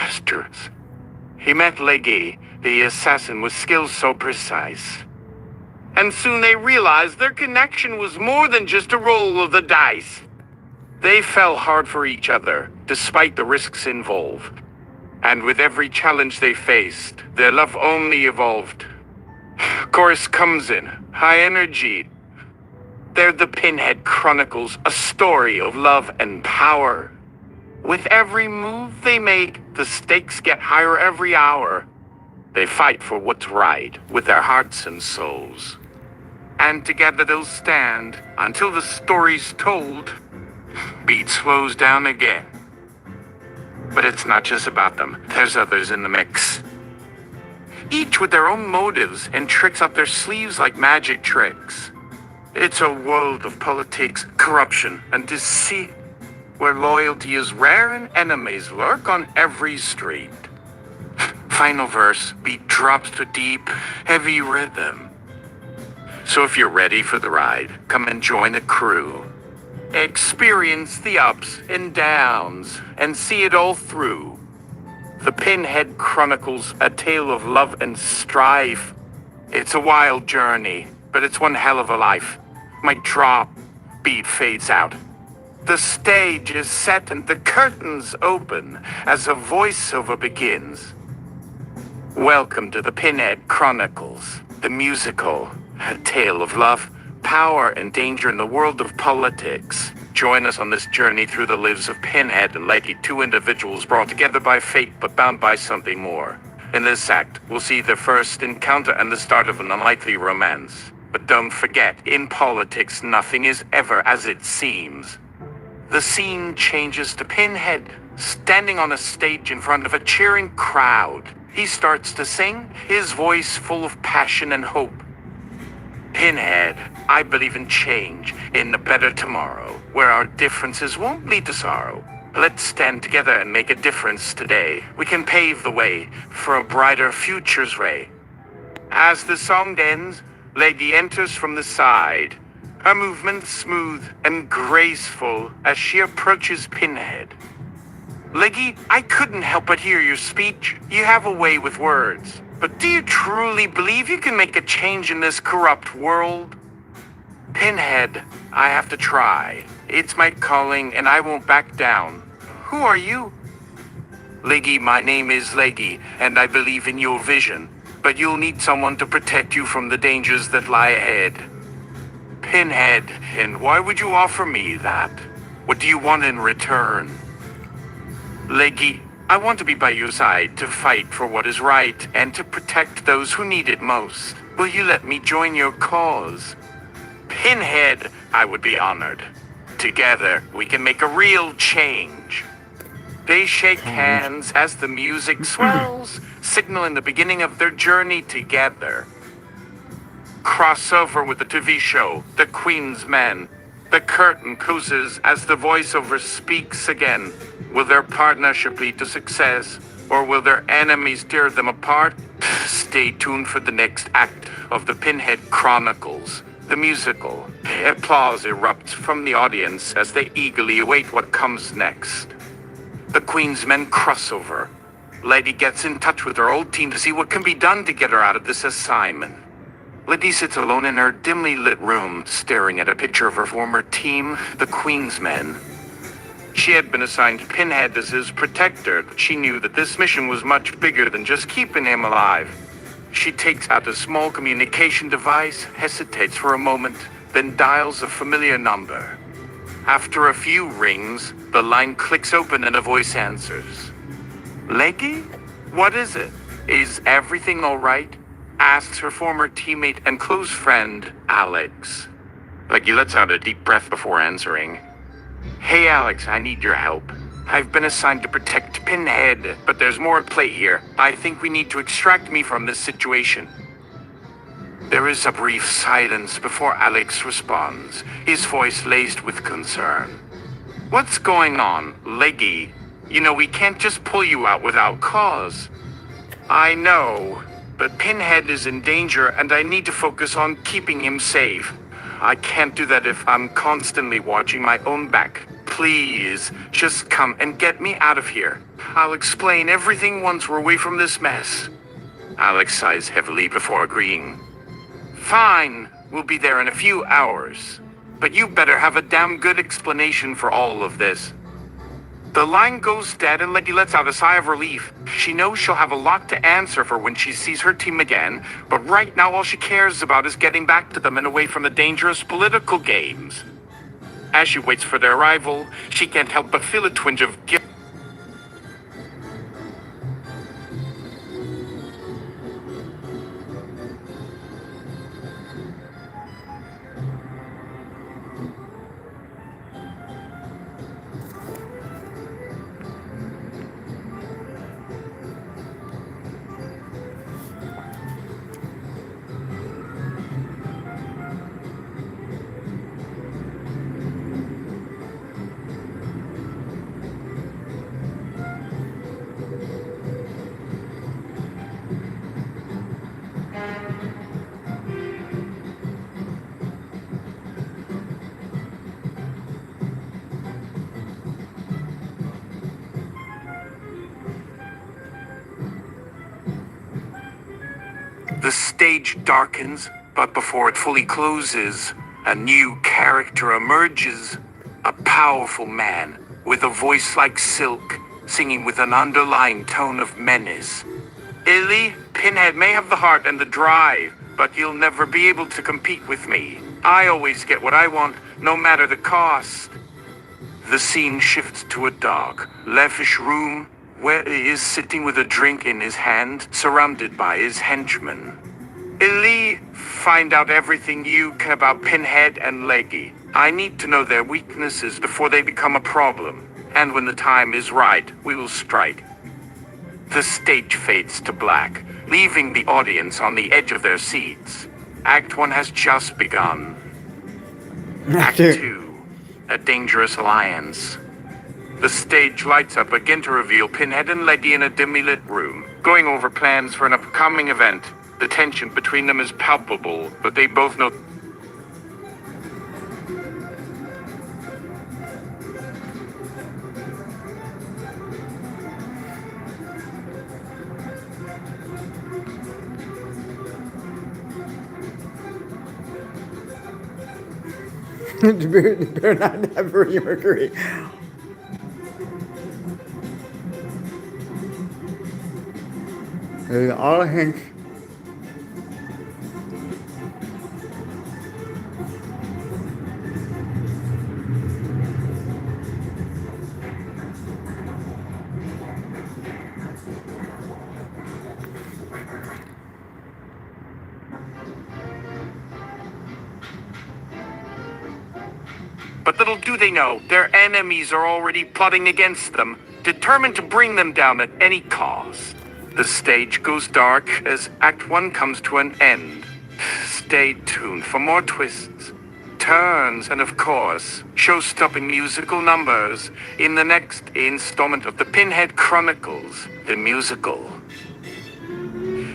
He met Leggy, the assassin with skills so precise. And soon they realized their connection was more than just a roll of the dice. They fell hard for each other, despite the risks involved. And with every challenge they faced, their love only evolved. Chorus comes in, high energy. They're the Pinhead Chronicles, a story of love and power. With every move they make, the stakes get higher every hour. They fight for what's right with their hearts and souls. And together they'll stand until the story's told. Beat slows down again. But it's not just about them. There's others in the mix. Each with their own motives and tricks up their sleeves like magic tricks. It's a world of politics, corruption, and deceit, where loyalty is rare and enemies lurk on every street. Final verse, beat drops to deep, heavy rhythm. So if you're ready for the ride, come and join the crew. Experience the ups and downs, and see it all through. The Pinhead Chronicles, a tale of love and strife. It's a wild journey, but it's one hell of a life. Mic drop, beat fades out. The stage is set and the curtains open as a voiceover begins. Welcome to the Pinhead Chronicles, the musical, a tale of love, power, and danger in the world of politics. Join us on this journey through the lives of Pinhead and Leggy, two individuals brought together by fate but bound by something more. In this act, we'll see their first encounter and the start of an unlikely romance. But don't forget, in politics, nothing is ever as it seems. The scene changes to Pinhead, standing on a stage in front of a cheering crowd. He starts to sing, his voice full of passion and hope. Pinhead, I believe in change, in a better tomorrow, where our differences won't lead to sorrow. Let's stand together and make a difference today. We can pave the way for a brighter future's ray. As the song ends, Lady enters from the side, her movements smooth and graceful as she approaches Pinhead. Leggy, I couldn't help but hear your speech. You have a way with words. But do you truly believe you can make a change in this corrupt world? Pinhead, I have to try. It's my calling and I won't back down. Who are you? Leggy, my name is Leggy, and I believe in your vision. But you'll need someone to protect you from the dangers that lie ahead. Pinhead, and why would you offer me that? What do you want in return? Leggy, I want to be by your side to fight for what is right and to protect those who need it most. Will you let me join your cause? Pinhead, I would be honored. Together, we can make a real change. They shake hands as the music swells, signaling the beginning of their journey together. Crossover with the TV show, The Queen's Men. The curtain closes as the voiceover speaks again. Will their partnership lead to success, or will their enemies tear them apart? Stay tuned for the next act of the Pinhead Chronicles, the musical. Applause erupts from the audience as they eagerly await what comes next. The Queen's Men crossover. Lady gets in touch with her old team to see what can be done to get her out of this assignment. Lady sits alone in her dimly lit room, staring at a picture of her former team, the Queen's Men. She had been assigned Pinhead as his protector, but she knew that this mission was much bigger than just keeping him alive. She takes out a small communication device, hesitates for a moment, then dials a familiar number. After a few rings, the line clicks open and a voice answers. Leggy? What is it? Is everything all right? Asks her former teammate and close friend, Alex. Leggy lets out a deep breath before answering. Hey Alex, I need your help. I've been assigned to protect Pinhead, but there's more at play here. I think we need to extract me from this situation. There is a brief silence before Alex responds, his voice laced with concern. What's going on, Leggy? You know, we can't just pull you out without cause. I know, but Pinhead is in danger and I need to focus on keeping him safe. I can't do that if I'm constantly watching my own back. Please, just come and get me out of here. I'll explain everything once we're away from this mess. Alex sighs heavily before agreeing. Fine, we'll be there in a few hours. But you better have a damn good explanation for all of this. The line goes dead and Leggy lets out a sigh of relief. She knows she'll have a lot to answer for when she sees her team again, but right now all she cares about is getting back to them and away from the dangerous political games. As she waits for their arrival, she can't help but feel a twinge of guilt. The stage darkens, but before it fully closes, a new character emerges. A powerful man with a voice like silk, singing with an underlying tone of menace. Illy, Pinhead may have the heart and the drive, but you'll never be able to compete with me. I always get what I want, no matter the cost. The scene shifts to a dark, lavish room where he is sitting with a drink in his hand, surrounded by his henchmen. Illy, find out everything you can about Pinhead and Leggy. I need to know their weaknesses before they become a problem. And when the time is right, we will strike. The stage fades to black, leaving the audience on the edge of their seats. Act 1 has just begun. Act 2, a dangerous alliance. The stage lights up again to reveal Pinhead and Leggy in a dimly lit room, going over plans for an upcoming event. The tension between them is palpable, but they both know... Better not have Freddie Mercury. All hints. But little do they know, their enemies are already plotting against them, determined to bring them down at any cost. The stage goes dark as Act 1 comes to an end. Stay tuned for more twists, turns, and of course, show-stopping musical numbers in the next installment of the Pinhead Chronicles, the musical.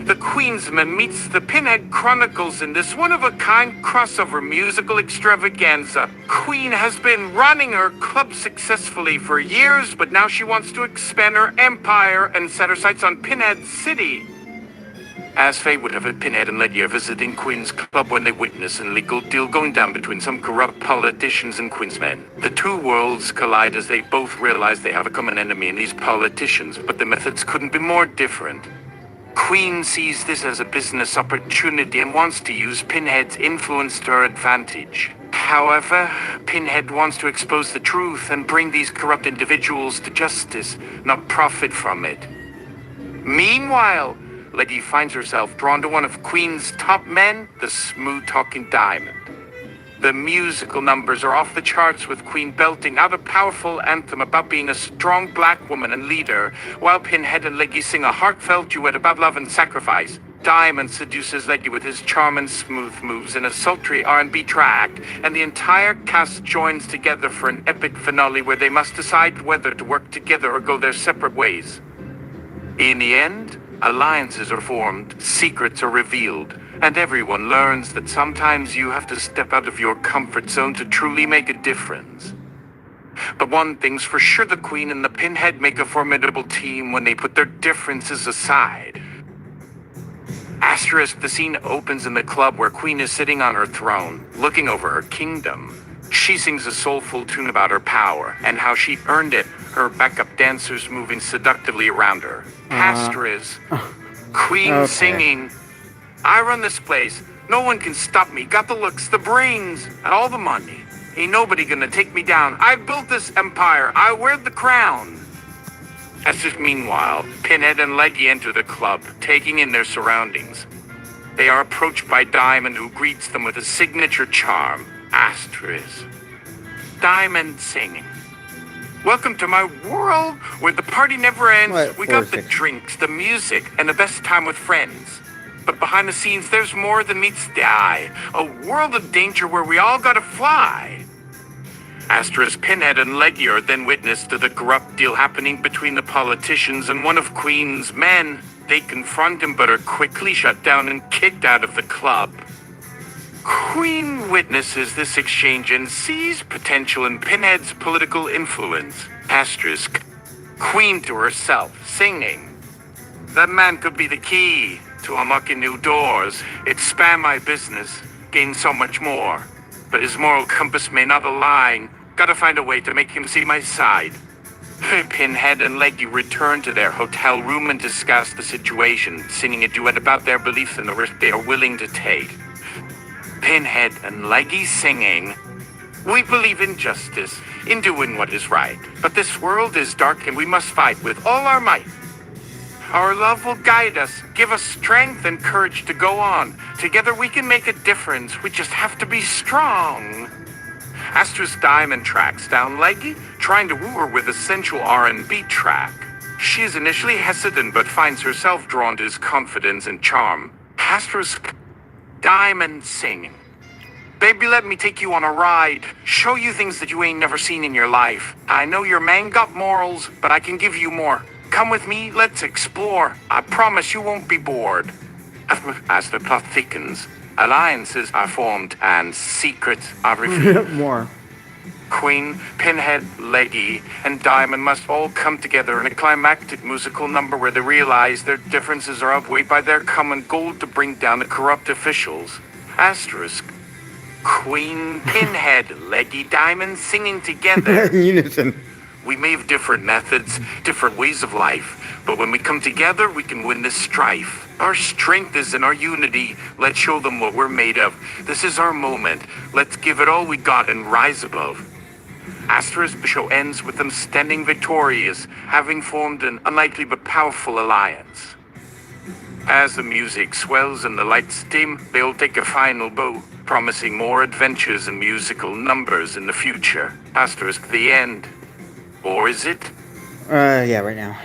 The Queensman meets the Pinhead Chronicles in this one-of-a-kind crossover musical extravaganza. Queen has been running her club successfully for years, but now she wants to expand her empire and set her sights on Pinhead City. As fate would have it, Pinhead and Leggy are visiting Queen's club when they witness an illegal deal going down between some corrupt politicians and Queensmen. The two worlds collide as they both realize they have a common enemy in these politicians, but the methods couldn't be more different. Queen sees this as a business opportunity and wants to use Pinhead's influence to her advantage. However, Pinhead wants to expose the truth and bring these corrupt individuals to justice, not profit from it. Meanwhile, Leggy finds herself drawn to one of Queen's top men, the smooth-talking Diamond. The musical numbers are off the charts, with Queen belting out a powerful anthem about being a strong black woman and leader, while Pinhead and Leggy sing a heartfelt duet about love and sacrifice. Diamond seduces Leggy with his charm and smooth moves in a sultry R&B track, and the entire cast joins together for an epic finale where they must decide whether to work together or go their separate ways. In the end, alliances are formed, secrets are revealed, and everyone learns that sometimes you have to step out of your comfort zone to truly make a difference. But one thing's for sure, the Queen and the Pinhead make a formidable team when they put their differences aside. Asterisk, the scene opens in the club where Queen is sitting on her throne, looking over her kingdom. She sings a soulful tune about her power and how she earned it, her backup dancers moving seductively around her. Asterisk, Queen singing, "I run this place. No one can stop me. Got the looks, the brains, and all the money. Ain't nobody gonna take me down. I built this empire. I wear the crown." As if meanwhile, Pinhead and Leggy enter the club, taking in their surroundings. They are approached by Diamond, who greets them with a signature charm, Asterisk. Diamond singing, "Welcome to my world, where the party never ends. What? We got the drinks, the music, and the best time with friends. But behind the scenes, there's more than meets the eye. A world of danger where we all gotta fly." Asterisk, Pinhead and Leggy are then witness to the corrupt deal happening between the politicians and one of Queen's men. They confront him but are quickly shut down and kicked out of the club. Queen witnesses this exchange and sees potential in Pinhead's political influence. Asterisk, Queen to herself, singing, "That man could be the key to unlocking new doors, expand my business, gain so much more. But his moral compass may not align. Gotta find a way to make him see my side. Pinhead and Leggy return to their hotel room and discuss the situation, singing a duet about their beliefs and the risk they are willing to take. Pinhead and Leggy singing, "We believe in justice, in doing what is right. But this world is dark and we must fight with all our might. Our love will guide us, give us strength and courage to go on. Together we can make a difference. We just have to be strong." Astra's Diamond tracks down Leggy, trying to woo her with a sensual R&B track. She is initially hesitant but finds herself drawn to his confidence and charm. Astra's Diamond singing, "Baby, let me take you on a ride. Show you things that you ain't never seen in your life. I know your man got morals, but I can give you more. Come with me, let's explore. I promise you won't be bored." As the plot thickens, alliances are formed and secrets are revealed. More. Queen, Pinhead, Leggy, and Diamond must all come together in a climactic musical number where they realize their differences are outweighed by their common goal to bring down the corrupt officials. Asterisk. Queen, Pinhead, Leggy, Diamond singing together. In unison. We may have different methods, different ways of life, but when we come together, we can win this strife. Our strength is in our unity. Let's show them what we're made of. This is our moment. Let's give it all we got and rise above. Asterisk show ends with them standing victorious, having formed an unlikely but powerful alliance. As the music swells and the lights dim, they'll take a final bow, promising more adventures and musical numbers in the future. Asterisk the end. Or is it? Yeah, right now.